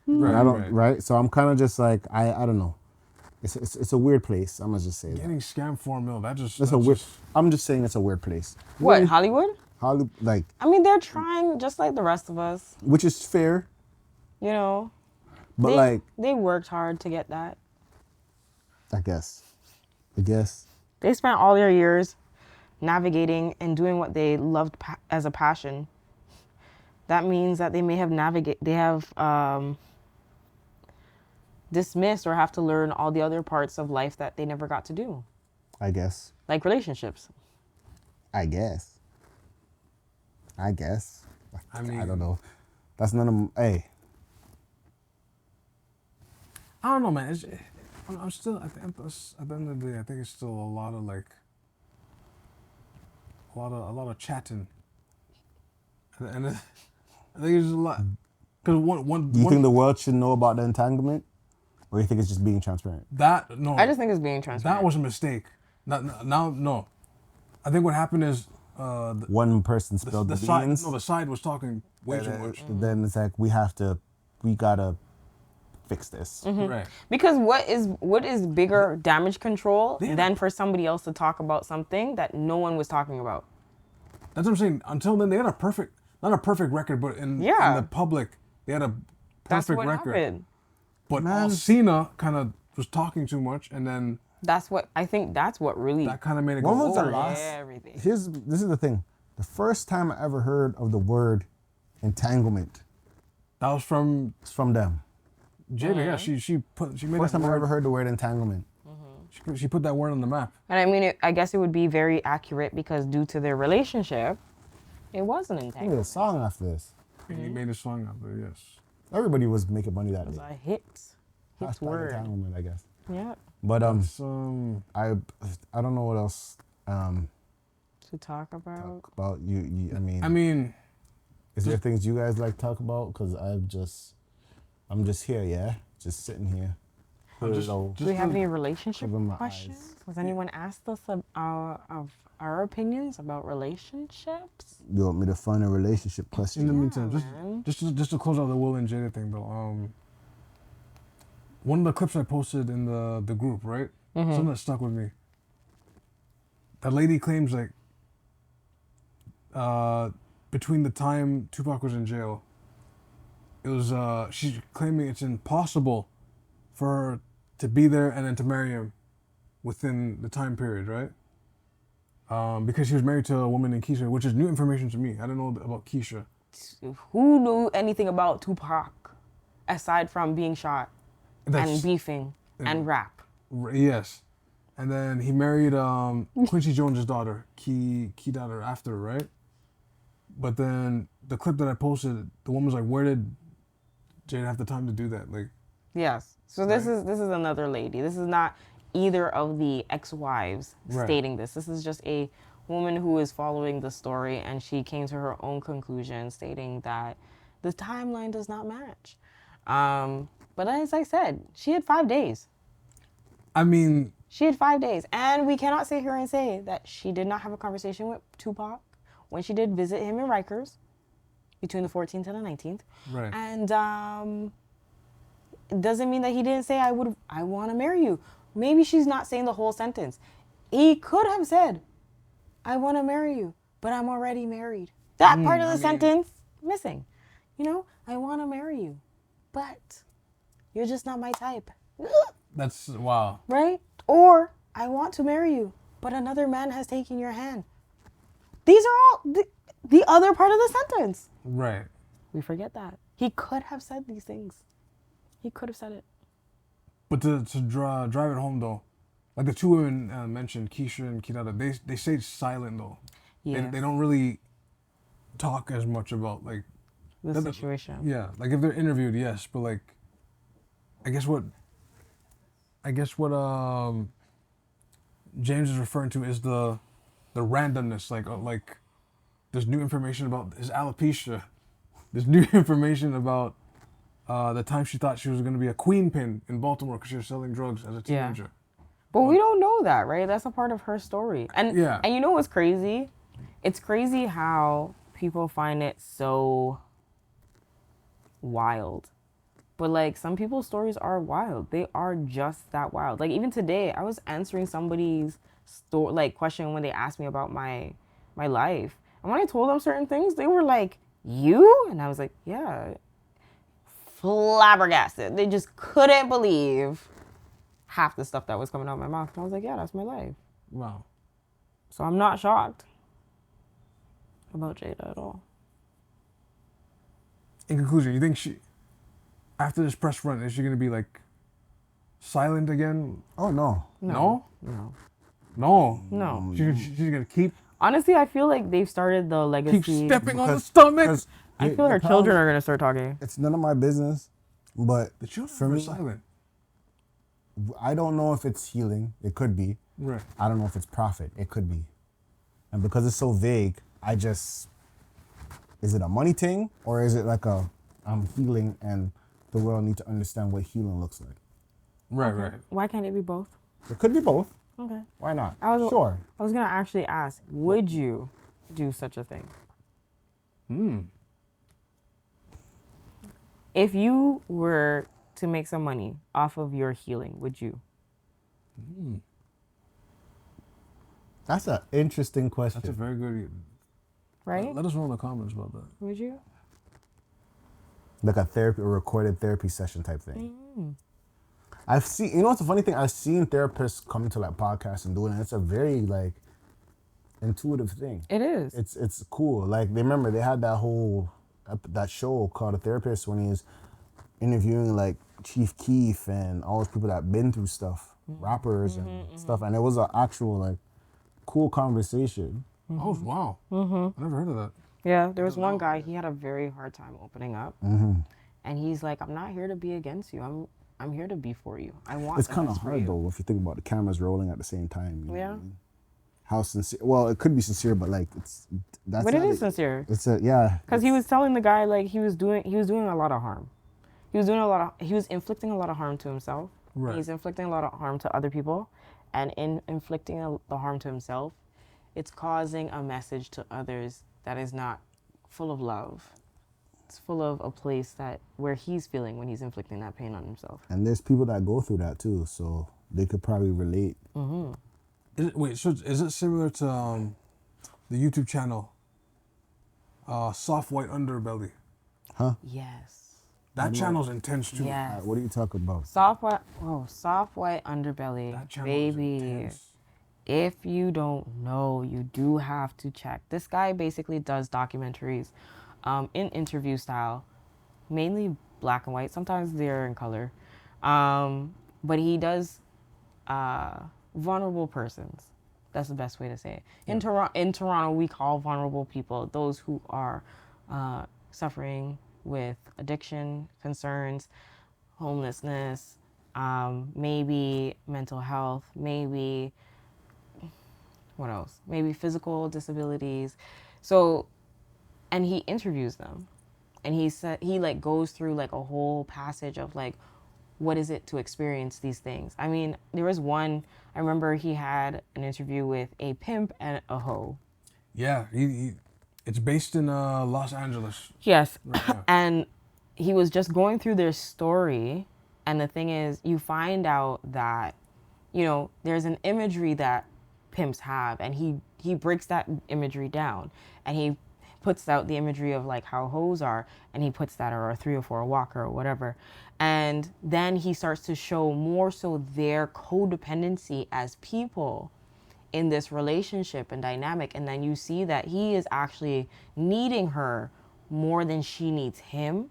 Bad. And I don't Right. right. So I'm kind of just like I don't know. It's a weird place. I'm gonna just say that. Getting scammed $4 million. That's a weird. I'm just saying it's a weird place. What, Hollywood? Like, I mean, they're trying just like the rest of us, which is fair, But but they worked hard to get that. I guess. They spent all their years navigating and doing what they loved as a passion. That means that they may have dismissed or have to learn all the other parts of life that they never got to do, I guess. like relationships. I guess. I mean, I don't know. That's none of. Hey, I don't know, man. I'm still at the end of the day. I think it's still a lot of chatting, and I think it's a lot. Because do you think the world should know about the entanglement, or you think it's just being transparent? No, I just think it's being transparent. that was a mistake. No. I think what happened is One person spilled the side. beans. No, the side was talking way too and much. then it's like we gotta fix this. Right. Because what is bigger damage control than for somebody else to talk about something that no one was talking about? That's what I'm saying. Until then, they had not a perfect record, but in the public, they had a That's perfect what record. happened. But Man. Cena kind of was talking too much, and then That's what really that kind of made it When go was the over. last- everything. This is the thing. The first time I ever heard of the word entanglement, That was from it's from them. Jada. Yeah, she made First that time I word. ever heard the word entanglement. She put that word on the map. And I mean, I guess it would be very accurate because due to their relationship, it wasn't I think entangled. there's a song after this. And he made a song out there. Yes. Everybody was making money that It was day. a hit Hashtag word. entanglement, I guess. Yeah, But I don't know what else to talk about. about you. I mean, Is there things you guys like to talk about? Because I'm just here, yeah, just sitting here. Do we have any relationship cover my questions? eyes. Has anyone asked us of our opinions about relationships? You want me to find a relationship question? in the meantime, man. just to close out the Will and Jada thing though. One of the clips I posted in the group, right? Something that stuck with me. That lady claims like between the time Tupac was in jail, it was she's claiming it's impossible for her to be there and then to marry him within the time period, right? Because she was married to a woman named Keisha, which is new information to me. I didn't know about Keisha. Who knew anything about Tupac aside from being shot and beefing and rap? Yes. And then he married Quincy Jones' daughter, Key daughter, after, right? But then the clip that I posted, the woman was like, where did Jada have the time to do that? Like, Yes. So this is another lady. This is not either of the ex-wives Right. stating this. This is just a woman who is following the story, and she came to her own conclusion stating that the timeline does not match. But as I said, she had 5 days. I mean, She had 5 days. And we cannot sit here and say that she did not have a conversation with Tupac when she did visit him in Rikers between the 14th and the 19th. right. And it doesn't mean that he didn't say, I want to marry you. Maybe she's not saying the whole sentence. He could have said, I want to marry you, but I'm already married. That part of the sentence, missing. You know, I want to marry you, but you're just not my type. That's, wow. Right? Or, I want to marry you, but another man has taken your hand. These are all the other part of the sentence. Right. We forget that. He could have said these things. He could have said it. But to drive it home, though, like the two women mentioned, Keisha and Kirata, they stayed silent, though. Yeah. They don't really talk as much about, like... The situation. Yeah, like if they're interviewed, yes, but like, I guess what James is referring to is the randomness, like there's new information about his alopecia, there's new information about the time she thought she was going to be a queen pin in Baltimore because she was selling drugs as a teenager. But we don't know that, right? That's a part of her story. And you know what's crazy? It's crazy how people find it so wild. But like some people's stories are wild. They are just that wild. Like even today, I was answering somebody's question when they asked me about my life. And when I told them certain things, they were like, "You?" And I was like, "Yeah." Flabbergasted. They just couldn't believe half the stuff that was coming out of my mouth. And I was like, "Yeah, that's my life." Wow. So I'm not shocked about Jada at all. In conclusion, you think she, after this press run, is she going to be like silent again? Oh, no. No? No. No. No. She's going to keep Honestly, I feel like they've started the legacy. keep stepping on the stomach. I feel like our children are going to start talking. It's none of my business, but The children for were me, silent. I don't know if it's healing. It could be. Right. I don't know if it's profit. It could be. And because it's so vague, is it a money thing or is it like I'm healing and the world need to understand what healing looks like? Right, right. Why can't it be both? It could be both. Okay. Why not? Sure. I was going to actually ask, would you do such a thing? If you were to make some money off of your healing, would you? That's an interesting question. That's a very good... Right? Let us know in the comments about that. Would you? Like a recorded therapy session type thing. I've seen, you know what's the funny thing? I've seen therapists come to like podcasts and do it, and it's a very like intuitive thing. It is. It's cool. Like they had that show called The Therapist when he was interviewing like Chief Keef and all those people that been through stuff, rappers and stuff, and it was an actual like cool conversation. Oh, wow. I never heard of that. Yeah, there was one guy, he had a very hard time opening up. And he's like, I'm not here to be against you. I'm here to be for you. I want It's kind of hard though if you think about the cameras rolling at the same time. You know what I mean? How sincere? Well, it could be sincere, but like that's. But it is sincere. Because he was telling the guy like he was doing a lot of harm. He was inflicting a lot of harm to himself. Right. He's inflicting a lot of harm to other people, and in inflicting the harm to himself, it's causing a message to others that is not full of love. It's full of a place where he's feeling when he's inflicting that pain on himself. And there's people that go through that too, so they could probably relate. Is it similar to the YouTube channel, Soft White Underbelly? Huh? Yes. That channel's intense too. Yes. What are you talking about? Soft white underbelly, That channel baby. is intense. If you don't know, you do have to check. This guy basically does documentaries in interview style, mainly black and white. Sometimes they're in color. But he does vulnerable persons. That's the best way to say it. In Toronto, we call vulnerable people those who are suffering with addiction concerns, homelessness, maybe mental health, maybe what else? Maybe physical disabilities. So, and he interviews them, and he said he like goes through like a whole passage of like, what is it to experience these things? I mean, there was one. I remember he had an interview with a pimp and a hoe. Yeah, it's based in Los Angeles. Yes, Yeah. and he was just going through their story, and the thing is, you find out that, you know, there's an imagery that pimps have, and he breaks that imagery down, and he puts out the imagery of like how hoes are, and he puts that, or a 304 walker or whatever, and then he starts to show more so their codependency as people in this relationship and dynamic, and then you see that he is actually needing her more than she needs him,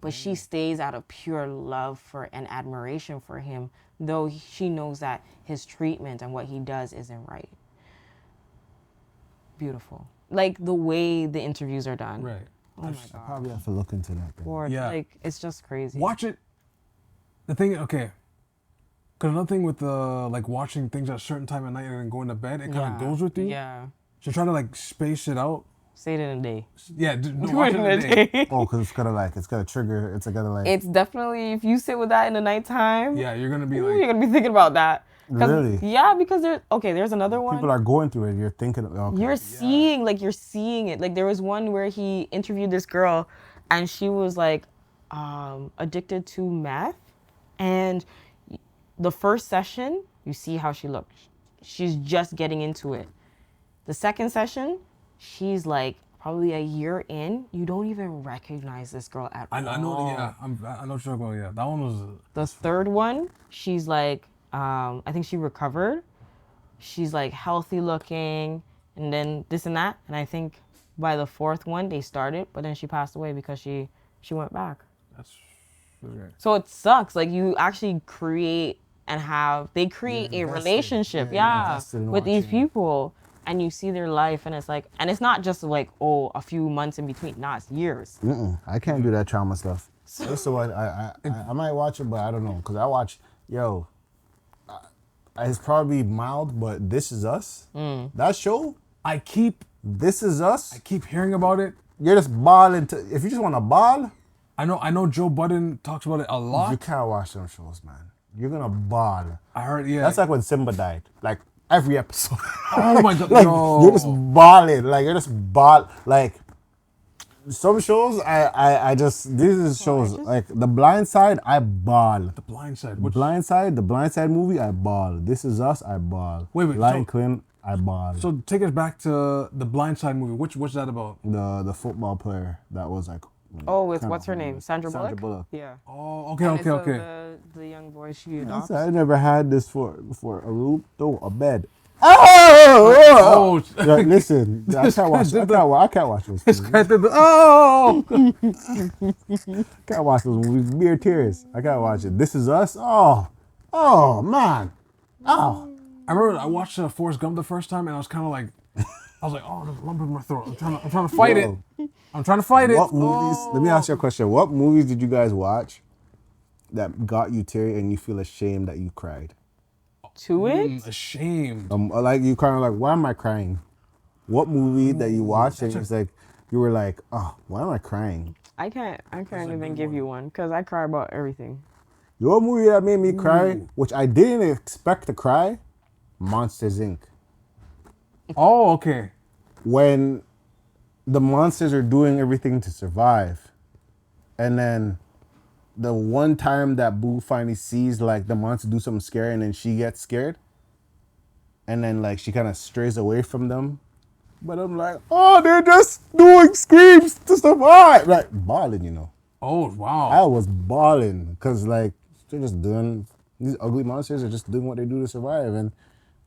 but she stays out of pure love for and admiration for him, though she knows that his treatment and what he does isn't right. Beautiful. Like the way the interviews are done. Right. Oh my I god. probably have to look into that. Then. Lord, Yeah. like it's just crazy. Watch it. The thing, okay. Because another thing with like watching things at a certain time at night and then going to bed, it kind of goes with you. Yeah. So try to like space it out. Say it in a day. Yeah, no, Do watch it it in in a day. Oh, because it's gonna trigger. It's gonna like. It's definitely, if you sit with that in the nighttime, Yeah, you're gonna be ooh, like, you're gonna be thinking about that. Really? Yeah, because there's another one. People are going through it. You're thinking. Okay. You're seeing it. Like there was one where he interviewed this girl, and she was like addicted to meth, and the first session you see how she looks. She's just getting into it. The second session, she's like probably a year in. You don't even recognize this girl at all. I know, yeah, I know what you're talking about. Yeah, that one was. The third one, she's like, I think she recovered. She's like healthy looking, and then this and that. And I think by the fourth one, they started, but then she passed away because she went back. That's okay. So it sucks. Like you actually create they create a relationship, with these people, and you see their life, and it's like, and it's not just like, oh, a few months in between. Nah, it's years. I can't do that trauma stuff. So I might watch it, but I don't know, because I watch, it's probably mild, but This Is Us. That show, This Is Us. I keep hearing about it. You're just balling. If you just want to ball, I know Joe Budden talks about it a lot. you can't watch them shows, man. You're gonna ball. I heard, yeah. That's like when Simba died. Like every episode. Oh my god, like no. you're just balling. Like you're just ball. Like some shows, these shows like The Blind Side. I ball. The Blind Side. The Blind Side movie. I ball. This Is Us. I ball. Wait, Lion King. I ball. So take us back to the Blind Side movie. What's that about? The football player that was like. Oh, with what's her name? Sandra Bullock. Yeah. Oh, okay. And it's the young boy she adopts. I never had this for a room, though, a bed. Oh! Like, listen, I can't watch those movies. Oh! Can't watch those movies. Mere tears. I can't watch it. This Is Us. Oh, man. Oh. I remember I watched Forrest Gump the first time, and I was kind of like, oh, there's a lump in my throat. I'm trying to fight it. I'm trying to fight it. What movies? Let me ask you a question. What movies did you guys watch that got you teary and you feel ashamed that you cried? To it? Ashamed. Like you kind of like, why am I crying? What movie that you watched and it's like you were like, oh, why am I crying? I can't even give you one because I cry about everything. Your movie that made me cry, which I didn't expect to cry, Monsters Inc. Oh, okay. When the monsters are doing everything to survive, and then the one time that Boo finally sees like the monster do something scary, and then she gets scared, and then like she kind of strays away from them. But I'm like, oh, they're just doing screams to survive, like bawling, you know. Oh, wow. I was bawling because like they're just doing, these ugly monsters are just doing what they do to survive, and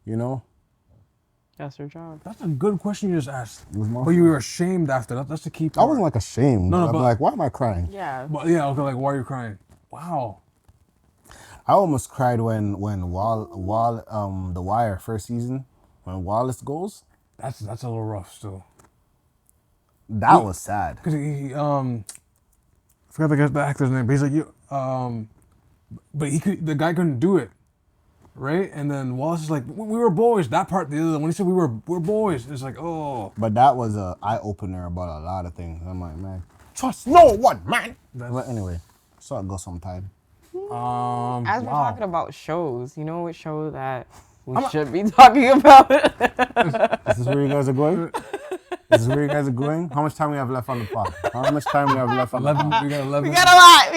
you know. That's her job. That's a good question you just asked. my But you were ashamed after that. That's the key I part. wasn't like ashamed. No, I'm but like, why am I crying? Yeah. But yeah, okay, like, why are you crying? Wow. I almost cried when The Wire first season, when Wallace goes. That's a little rough still. That was sad. Cause he I forgot the actor's name, but he's like, but the guy couldn't do it. right? And then Wallace is like, we were boys. That part, the other when he said we're boys, it's like, oh. But that was a eye opener about a lot of things. I'm like, man, trust no one, man. But anyway, so it goes sometime. As we're talking about shows, you know what show that we should be talking about? This is where you guys are going? This is where you guys are going? How much time we have left on the pod? How much time we have left on the pod? We got 11. We got a lot.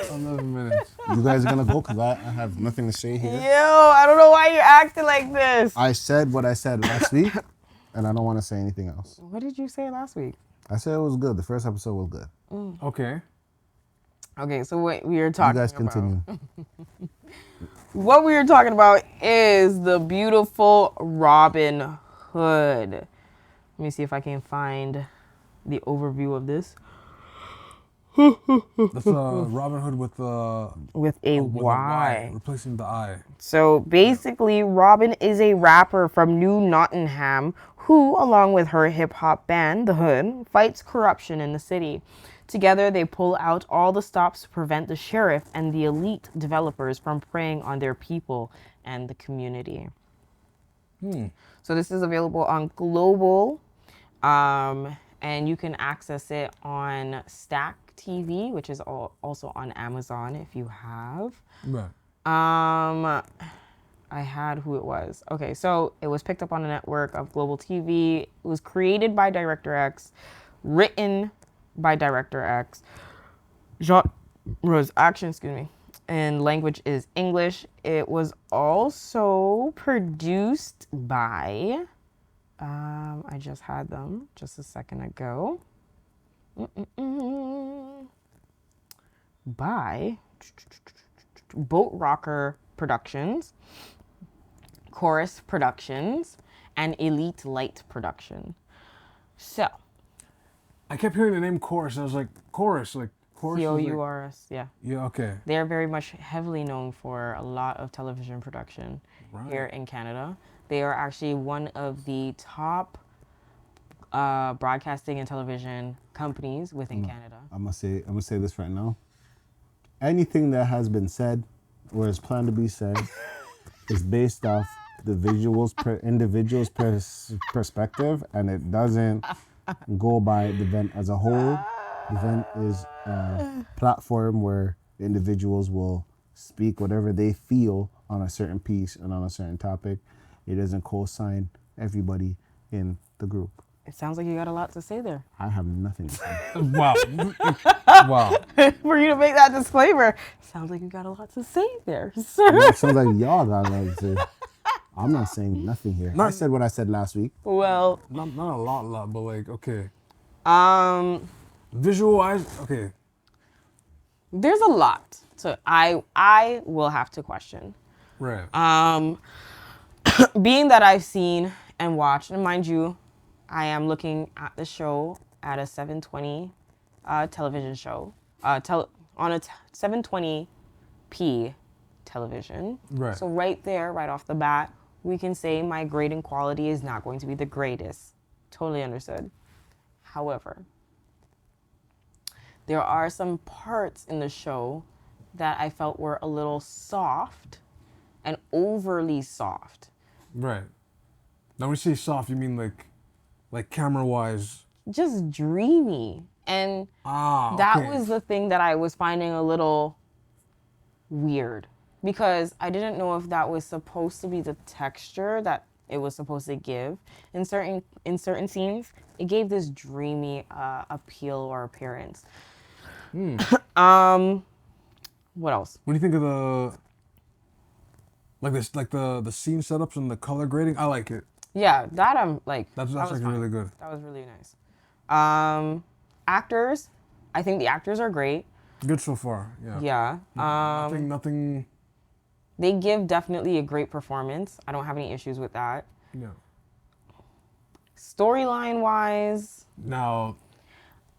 11 minutes. You guys are going to go because I have nothing to say here. Yo, I don't know why you're acting like this. I said what I said last week, and I don't want to say anything else. What did you say last week? I said it was good. The first episode was good. Okay. Okay, so what we were talking You guys about. continue. What we were talking about is the beautiful Robynhood. Let me see if I can find the overview of this. That's Robynhood with A with Y. replacing the I. So basically, Robyn is a rapper from New Nottingham who, along with her hip-hop band, The Hood, fights corruption in the city. Together, they pull out all the stops to prevent the sheriff and the elite developers from preying on their people and the community. So this is available on Global, and you can access it on Stack TV, which is also on Amazon if you have. Right. I had who it was. Okay, so it was picked up on a network of Global TV. It was created by Director X, written by Director X. Genre's action, and language is English. It was also produced by, I just had them just a second ago. By Boat Rocker Productions, Chorus Productions, and Elite Light Production. So, I kept hearing the name Chorus, and I was like, Chorus, like Chorus. Cours, yeah. Yeah, okay. They're very much heavily known for a lot of television production here in Canada. They are actually one of the top broadcasting and television companies within Canada. I'm gonna say this right now. Anything that has been said or is planned to be said is based off the individual's perspective, and it doesn't go by the event as a whole. The event is a platform where individuals will speak whatever they feel on a certain piece and on a certain topic. It doesn't co-sign everybody in the group. It sounds like you got a lot to say there. I have nothing to say. Wow. Wow. For you to make that disclaimer, sounds like you got a lot to say there, sir. It sounds like y'all got a lot to say. I'm not saying nothing here. I said what I said last week. Well, Not a lot, but like, okay. there's Okay. a lot to I will have to question. Right. Being that I've seen and watched, and mind you, I am looking at the show at a 720 television show, on a 720p television. Right. So right there, right off the bat, we can say my grading quality is not going to be the greatest. Totally understood. However, there are some parts in the show that I felt were a little soft and overly soft. Right. Now when you say soft, you mean like camera-wise? Just dreamy. And that was the thing that I was finding a little weird, because I didn't know if that was supposed to be the texture that it was supposed to give. In certain scenes, it gave this dreamy appeal or appearance. What else? What do you think of the scene setups and the color grading? I like it. Yeah, that I'm like. That's that was actually fine. really good. That was really nice. Actors, I think the actors are great. Good so far. Yeah. Yeah. Nothing. They give definitely a great performance. I don't have any issues with that. Yeah. Storyline wise, Now,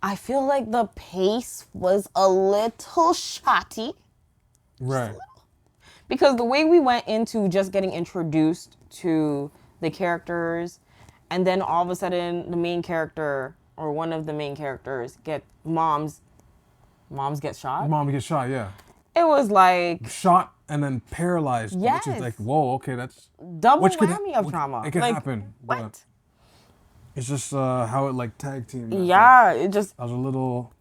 I feel like the pace was a little shoddy. right. Because the way we went into just getting introduced to the characters, and then all of a sudden the main character or one of the main characters moms get shot. Mom gets shot. Yeah. It was like, Shot and then paralyzed. Which Yes. is like, whoa, okay, that's Double which could whammy of trauma. It could Like, happen. What? But it's just how it like tag team. Yeah, it just I was a little.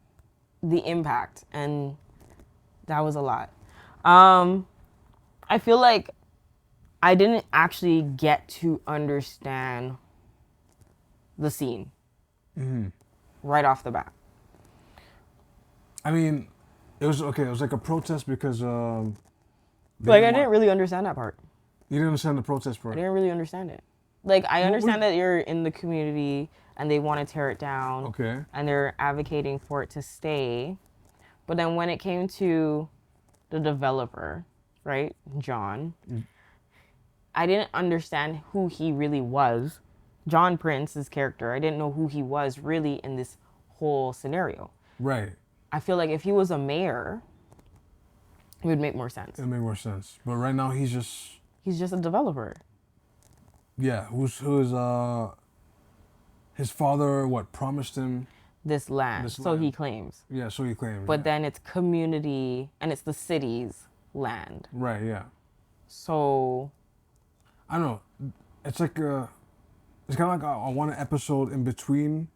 the impact, and that was a lot. I feel like I didn't actually get to understand the scene right off the bat. I mean, it was okay. It was like a protest because I didn't really understand that part. You didn't understand the protest I part. didn't really understand it. Like, I understand that you're in the community and they want to tear it down. Okay. And they're advocating for it to stay. But then when it came to the developer, right, John, I didn't understand who he really was. John Prince's character, I didn't know who he was really in this whole scenario. Right. I feel like if he was a mayor, it would make more sense. It made more sense. But right now he's just a developer. Yeah, who's his father promised him This land. So he claims. Yeah, so he claims. But then it's community and it's the city's land. Right, yeah. So I don't know. It's like it's kind of like I want an episode in between,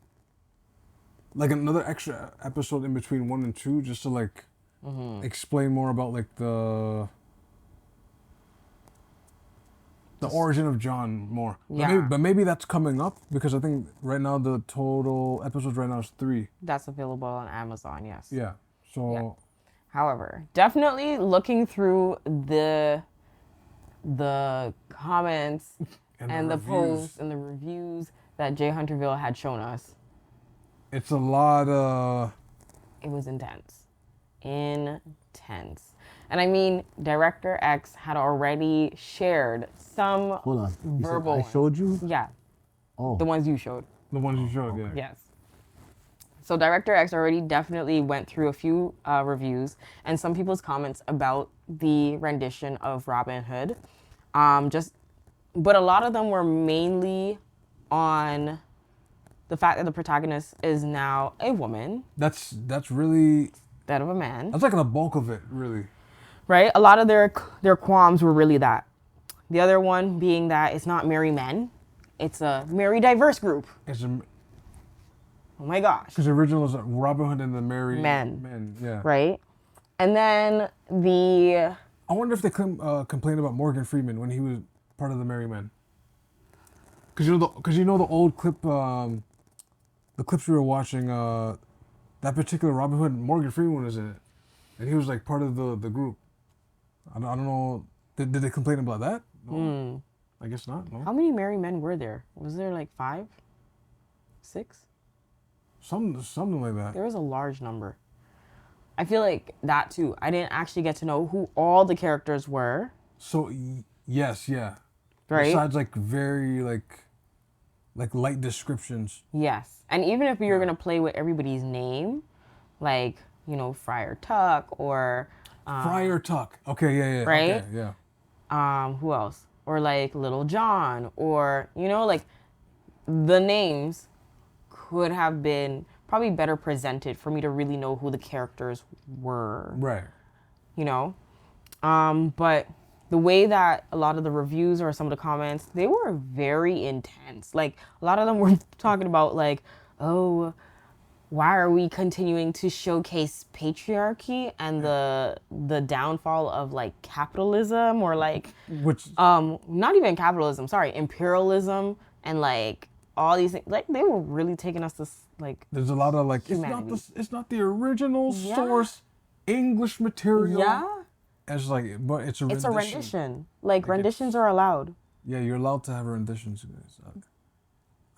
like another extra episode in between 1 and 2, just to like explain more about like the origin of John more. Yeah. But maybe that's coming up because I think right now the total episodes right now is 3. that's available on Amazon, yes. Yeah. So. Yeah. However, definitely looking through the comments and the posts and the reviews that Jay Hunterville had shown us. It's a lot. It was intense. Intense. And I mean, Director X had already shared some Hold on. You said verbal. I showed you? Yeah. Oh. The ones you showed. The ones you showed, yeah. Yes. So Director X already definitely went through a few reviews and some people's comments about the rendition of Robynhood. But a lot of them were mainly on the fact that the protagonist is now a woman. That's really. Instead of a man. That's like the bulk of it, really. Right? A lot of their qualms were really that. The other one being that it's not merry men. It's a merry diverse group. Oh my gosh. Because the original is Robynhood and the Merry Men. Yeah. Right? And then I wonder if they complained about Morgan Freeman when he was part of the Merry Men. Because you know the old clip, the clips we were watching, that particular Robynhood, Morgan Freeman was in it. And he was like part of the group. I don't know. Did they complain about that? No. I guess not. No. How many merry men were there? Was there like 5? 6? Something like that. There was a large number. I feel like that too. I didn't actually get to know who all the characters were. So yes, yeah. Right? Besides like very like light descriptions. Yes. And even if we were going to play with everybody's name, like, Friar Tuck or... Friar Tuck. Okay, yeah. Right? Okay, yeah. Who else? Or like Little John or, like the names could have been probably better presented for me to really know who the characters were. Right. But the way that a lot of the reviews or some of the comments, they were very intense. Like, a lot of them were talking about, like, oh, why are we continuing to showcase patriarchy and the downfall of, like, capitalism or, like, not even capitalism, sorry, imperialism and, like, all these things. Like, they were really taking us to, like, there's a lot of, like, humanity. it's not the original source English material. Yeah. It's like, but it's a rendition. It's a rendition. Like renditions are allowed. Yeah, you're allowed to have renditions.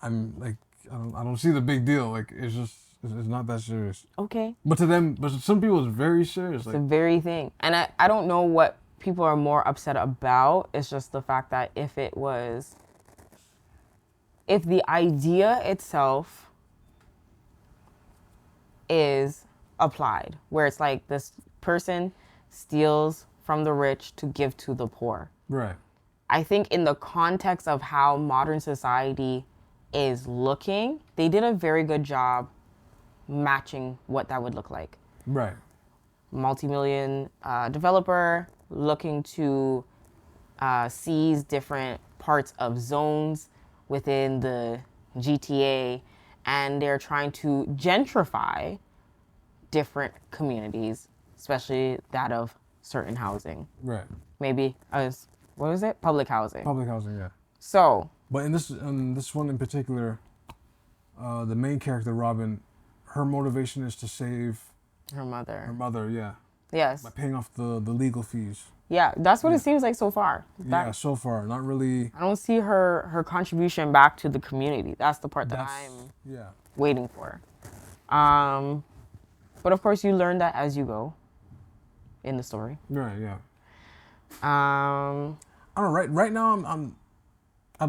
I'm like, I don't see the big deal. Like, it's not that serious. Okay. But some people it's very serious. It's a very thing. And I don't know what people are more upset about. It's just the fact that if the idea itself is applied, where it's like this person steals from the rich to give to the poor. Right. I think in the context of how modern society is looking, they did a very good job matching what that would look like. Right. Multi-million developer looking to seize different parts of zones within the GTA, and they're trying to gentrify different communities, especially that of certain housing. Right. Maybe as what was it? Public housing. Public housing, yeah. So, But in this one in particular, the main character Robyn, her motivation is to save her her mother. mother, yeah, Yes. by paying off the legal fees. Yeah, that's what it seems like so far. Yeah, so far, not really. I don't see her contribution back to the community. That's the part that That's I'm yeah. waiting for. But of course, you learn that as you go in the story. Right, yeah. Um, I don't know. Right now, I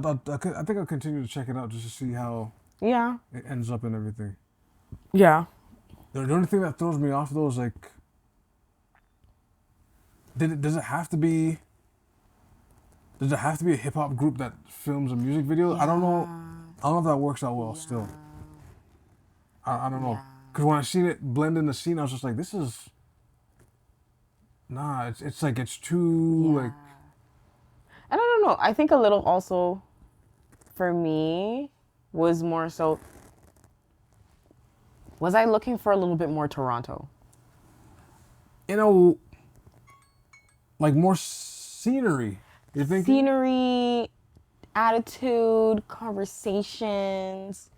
think I'll continue to check it out just to see how yeah, it ends up and everything. yeah. The only thing that throws me off though is like, does it have to be a hip hop group that films a music video? I don't know. I don't know if that works out well still. I don't know. Because when I seen it blend in the scene, I was just like, this is, nah, it's like, it's too, like, And I don't know. I think a little also for me was more so, was I looking for a little bit more Toronto? you know, like more scenery. You think? Scenery, attitude, conversations.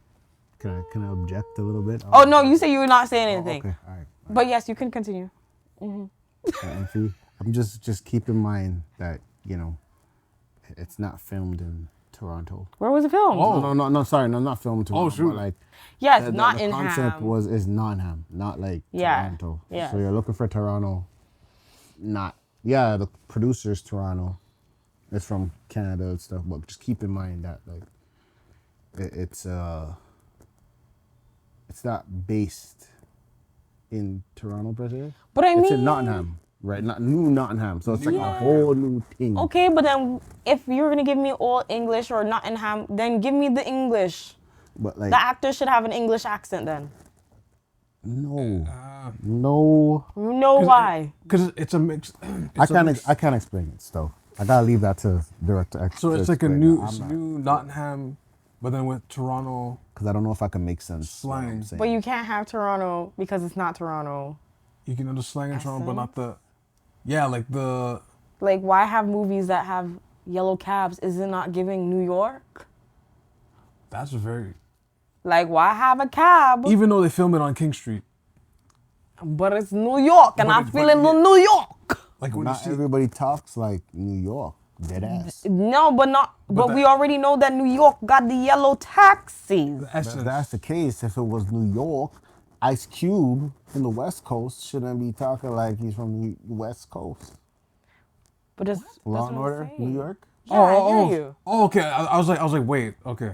Can I object a little bit? Oh, no, you say you were not saying Oh, anything. okay, all right. But yes, you can continue. And see, I'm just keep in mind that, you know, it's not filmed in Toronto. Where was it filmed? Oh. No, sorry, no, not filmed in Toronto. Oh, shoot. But like, Yes, the not in concept Ham. is Nottingham, not like Yeah, Toronto. yeah. So you're looking for Toronto, not, yeah, the producer's Toronto. It's from Canada and stuff, but just keep in mind that like it's not based in Toronto per se. But I It's mean, in Nottingham, right? Not New Nottingham. So it's like a Yeah. whole new thing. okay, but then if you're gonna give me all English or Nottingham, then give me the English. But like The actor should have an English accent then. no. You know why? Because it's a mix. I can't explain it still. I gotta leave that to director. So it's like a new Nottingham, but then with Toronto because I don't know if I can make sense. what I'm Slang. saying. But you can't have Toronto because it's not Toronto. you can understand slang in Toronto, but not the, yeah, like the. Like, why have movies that have yellow cabs? Is it not giving New York? That's very. Like, why have a cab? Even though they film it on King Street, But it's New York, and But I'm it- feeling but the New York. like when you not see, everybody talks like New York. Dead ass. No, but not. But that- we already know that New York got the yellow taxis. the If essence. that's the case, if it was New York, Ice Cube from the West Coast shouldn't be talking like he's from the West Coast. But it's Law and Order, New York. Yeah, I hear you. Oh, okay. I was like, wait, okay.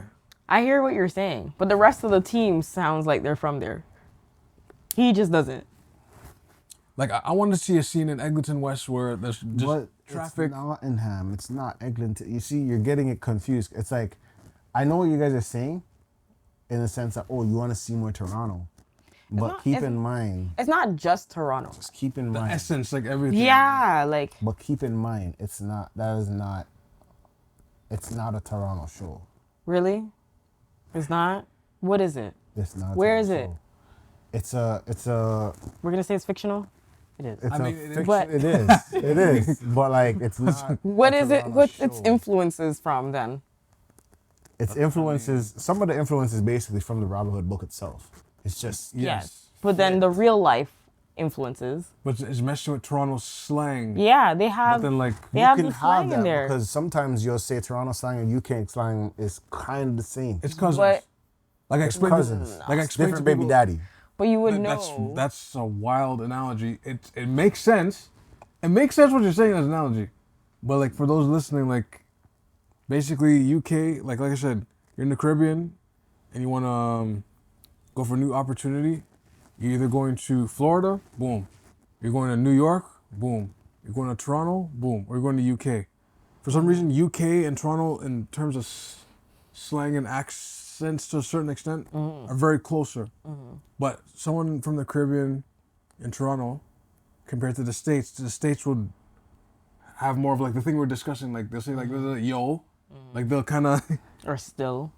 I hear what you're saying, but the rest of the team sounds like they're from there. He just doesn't. Like I wanted to see a scene in Eglinton West where there's just But traffic. it's Nottingham. It's not Eglinton. You see, you're getting it confused. It's like, I know what you guys are saying, in the sense that, oh, you want to see more Toronto, but not- keep it's- in mind, It's not just Toronto. just keep in The mind, essence, like everything. Yeah, like but keep in mind, it's not. That is not. It's not a Toronto show. really, it's not. What is it? It's not. a Where Toronto is it? show. It's a. We're gonna say it's fictional. It is. It's I mean, a it is. fiction. But- It is. It is. But like, it's not. What a is it? Toronto What's its show. influences from then? Its influences. Some of the influences basically from the Robynhood book itself. It's just. Yes. But then the real life influences. But it's messing with Toronto slang. Yeah, they But have. then like They have You the can slang have in that there. because sometimes you'll say Toronto slang and UK slang is kind of the same. it's cousins. But- like I explained. cousins. Like I explained to Different baby people, daddy. But you would That's know. that's a wild analogy. It makes sense. It makes sense what you're saying as an analogy. But like for those listening, like basically UK, like I said, you're in the Caribbean and you wanna go for a new opportunity. You're either going to Florida, boom. You're going to New York, boom. You're going to Toronto, boom. Or you're going to UK. For some reason, UK and Toronto, in terms of slang and accents to a certain extent, are very closer. But someone from the Caribbean in Toronto, compared to the States would have more of like the thing we're discussing. Like they'll say like yo, like they'll kind of Or still.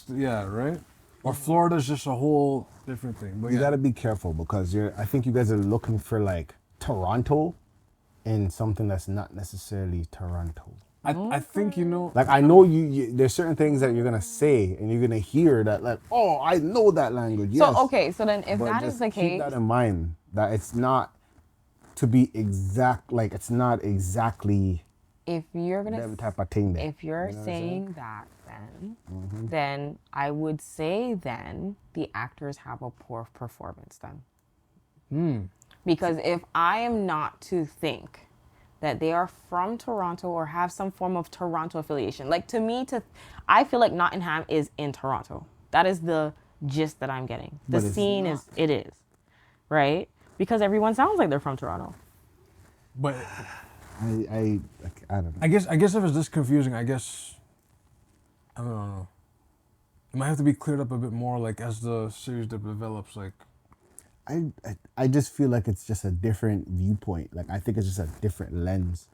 yeah, right. Or Florida's just a whole different thing. But You yeah. gotta be careful because I think you guys are looking for like Toronto in something that's not necessarily Toronto. I think Like I know there's certain things that you're gonna say and you're gonna hear that like, oh, I know that language. Yes. So okay, so then if But that just is the keep case, that in mind that it's not to be exact. Like it's not exactly if you're gonna that type of thing. if you're saying that, then I would say then the actors have a poor performance then. Because if I am not to think that they are from Toronto or have some form of Toronto affiliation, like to me, I feel like Nottingham is in Toronto. That is the gist that I'm getting. The scene it is, right? Because everyone sounds like they're from Toronto. But I don't know. I guess if it's this confusing, I guess I don't know. It might have to be cleared up a bit more, like as the series develops. Like, I just feel like it's just a different viewpoint. Like I think it's just a different lens.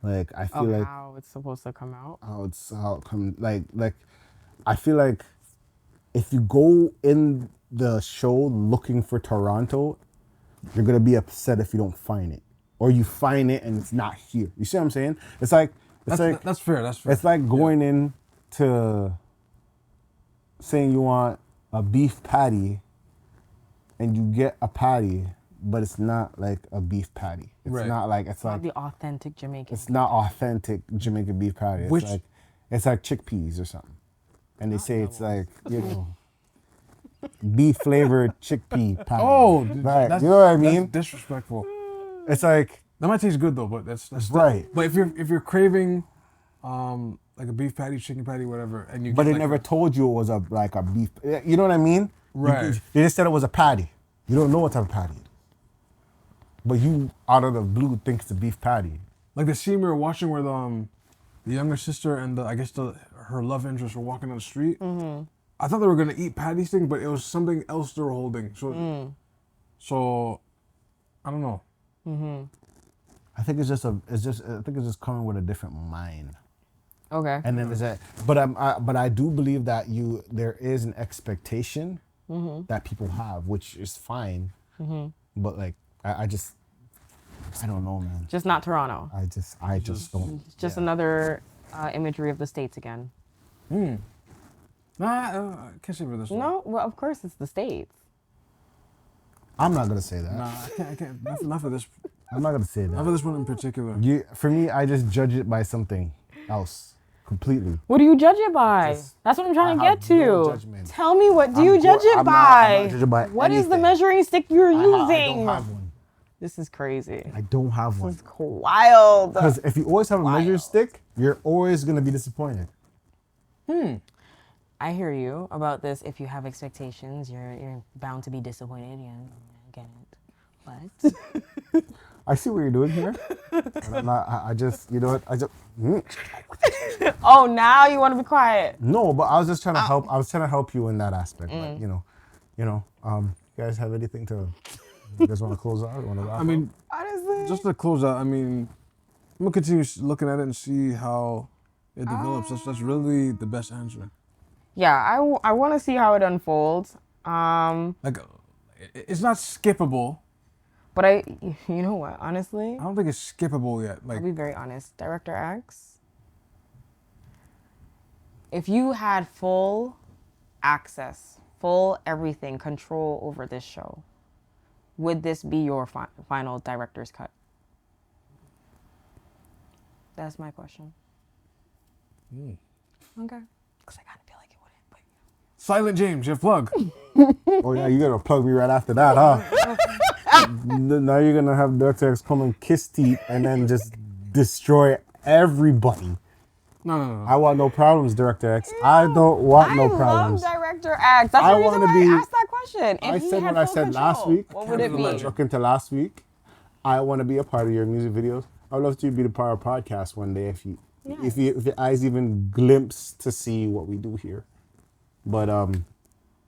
Like I feel like how it's supposed to come out. how it comes. Like I feel like if you go in the show looking for Toronto, you're gonna be upset if you don't find it, or you find it and it's not here. You see what I'm saying? It's like that's fair. That's fair. It's like going in to saying you want a beef patty and you get a patty, but it's not like a beef patty. It's Right. not like it's Not like the authentic Jamaican. it's not authentic Jamaican beef patty. It's like chickpeas or something. And they say it's like, beef flavored chickpea patty. Oh, right. You know what I mean? That's disrespectful. It's like That might taste good though, but that's right. But if you're craving, like a beef patty, chicken patty, whatever, and you But get they like never told you it was a beef. You know what I mean? Right. They just said it was a patty. You don't know what type of patty it is. But you, out of the blue, think it's a beef patty. like the scene we were watching where the younger sister and her love interest were walking down the street. Mm-hmm. I thought they were gonna eat Patty's thing, but it was something else they were holding. So I don't know. Mm-hmm. I think I think it's just coming with a different mind. Okay. And then there's that. But I do believe that there is an expectation that people have, which is fine. Mm-hmm. But like I don't know, man. Just not Toronto. I just don't. It's just another imagery of the States again. Nah, I can't say for this one. No, well, of course it's the States. I'm not gonna say that. Nah, I can't. Not for this. I'm not gonna say Not for that. this one in particular. For me, I just judge it by something else completely. What do you judge it by? That's what I'm trying to I have get to. no judgment. Tell me, what do I'm you judge it I'm by? not judging by What is the anything. measuring stick you're I using? don't have one. This is crazy. I don't have one. This is wild. Because if you always have a measure stick, you're always gonna be disappointed. I hear you about this. If you have expectations, you're bound to be disappointed. Yeah, I get it. But I see what you're doing here. And I just, you know what? oh, now you want to be quiet. No, but I was just trying to help. I was trying to help you in that aspect. But you guys have anything to? You guys want to close out? Want to wrap I mean, Honestly, just to close out, I mean, I'm gonna continue looking at it and see how it develops. That's really the best answer. yeah, I want to see how it unfolds. Like, it's not skippable. But you know what? Honestly, I don't think it's skippable yet. I'll Like, be very honest. Director X, if you had full access, full everything, control over this show, would this be your final director's cut? That's my question. Okay. Because I kind of feel like it wouldn't, but... Silent James, your plug. Oh yeah, you gotta plug me right after that, huh? Now you're gonna have Dr. X come and kiss teeth and then just destroy everybody. No. I want no problems, Director X. I don't want no problems. I love Director X. That's the reason why I asked that question. If I he said had what I full said last control, week. what would it be? Look into last week. I want to be a part of your music videos. I would love to be the part of podcast one day if your eyes even glimpse to see what we do here. But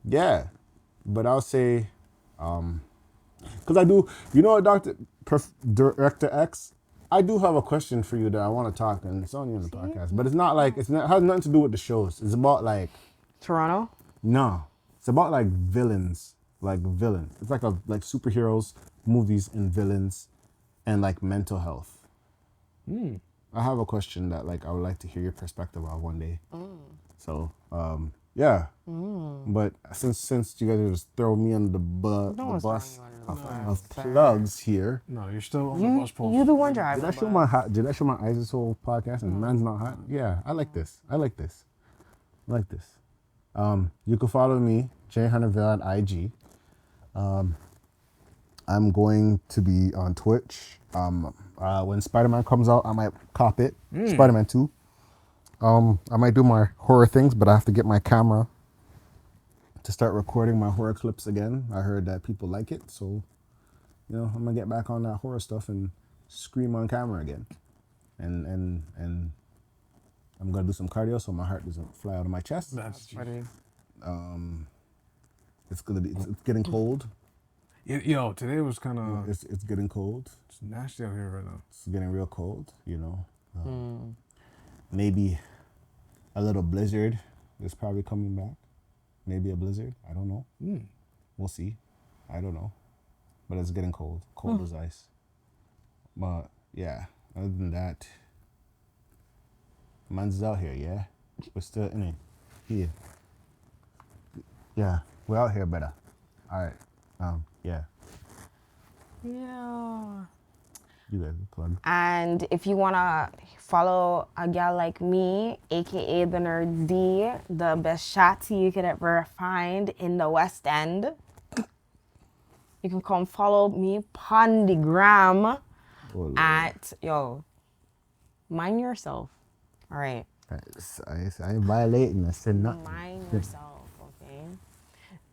yeah. But I'll say, because I do. You know what, Director X? I do have a question for you that I want to talk, and it's only on the podcast, but it's not like it has nothing to do with the shows. It's about like Toronto? no, it's about like villains, like villain. It's like superheroes, movies, and villains, and like mental health. I have a question that like I would like to hear your perspective on one day. So yeah, but since you guys just throw me under the bus of plugs here. No, you're still on the bus pole. You the one driving. Did I show my eyes this whole podcast and man's not hot? Yeah, I like this. You can follow me, Jay Hunterville at IG. I'm going to be on Twitch. When Spider-Man comes out, I might cop it. Spider-Man 2. I might do my horror things, but I have to get my camera to start recording my horror clips again. I heard that people like it, so I'm gonna get back on that horror stuff and scream on camera again. And I'm gonna do some cardio so my heart doesn't fly out of my chest. That's funny. It's getting cold. Yo, today was kind of. It's getting cold. It's nasty out here right now. It's getting real cold. Maybe a little blizzard is probably coming back. Maybe a blizzard. I don't know. We'll see. I don't know. But it's getting cold. Cold as ice. But yeah, other than that, man's out here, yeah? We're still in it. Here. Yeah, we're out here, better. All right. Yeah. Yeah. You guys plug. And if you want to follow a gal like me, aka the Nerd D, the best shotty you could ever find in the West End, you can come follow me on the gram at, mind yourself. All right. I ain't violating. I said nothing. Mind yourself, okay?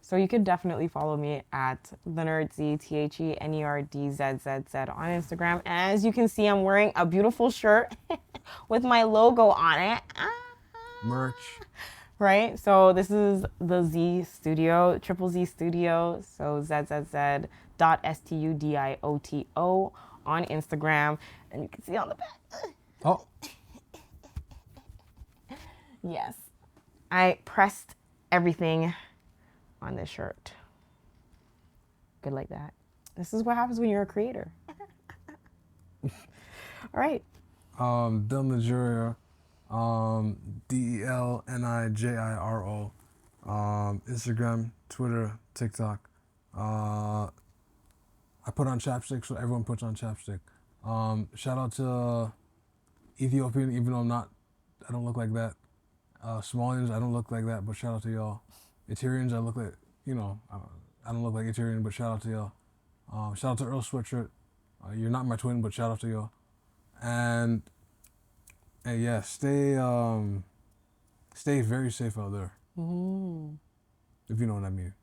So you could definitely follow me at the Nerdzz, TheNerdZZZ on Instagram. And as you can see, I'm wearing a beautiful shirt with my logo on it. Merch. Right? So this is the Z Studio, Triple Z Studio. So ZZZ.STUDIOTO on Instagram. And you can see on the back. Oh. Yes. I pressed everything on this shirt. Good like that. This is what happens when you're a creator. All right. Del Nigeria, DELNIJIRO, Instagram, Twitter, TikTok. I put on chapstick, so everyone puts on chapstick. Shout out to Ethiopian, even though I don't look like that. Somalians, I don't look like that, but shout out to y'all. Ethereans, I look like, I don't look like Etherean, but shout out to y'all. Shout out to Earl Sweatshirt. You're not my twin, but shout out to y'all. And yeah, stay very safe out there. If you know what I mean.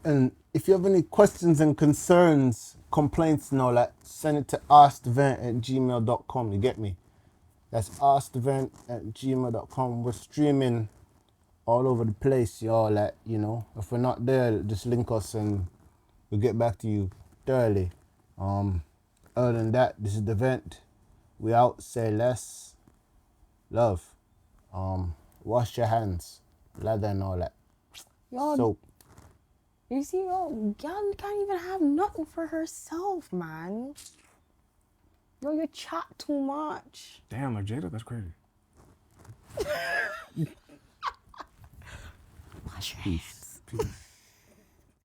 And if you have any questions and concerns, complaints and all that, send it to askthevent@gmail.com. You get me? That's askthevent@gmail.com. We're streaming all over the place, y'all. Like, if we're not there, just link us and we'll get back to you thoroughly. Other than that, this is the vent. We out. Say less. Love. Wash your hands. Leather and all that. Yo, Soap. you see, gal can't even have nothing for herself, man. Yo, you chat too much. Damn, like Jada, that's crazy. Wash your hands. Peace.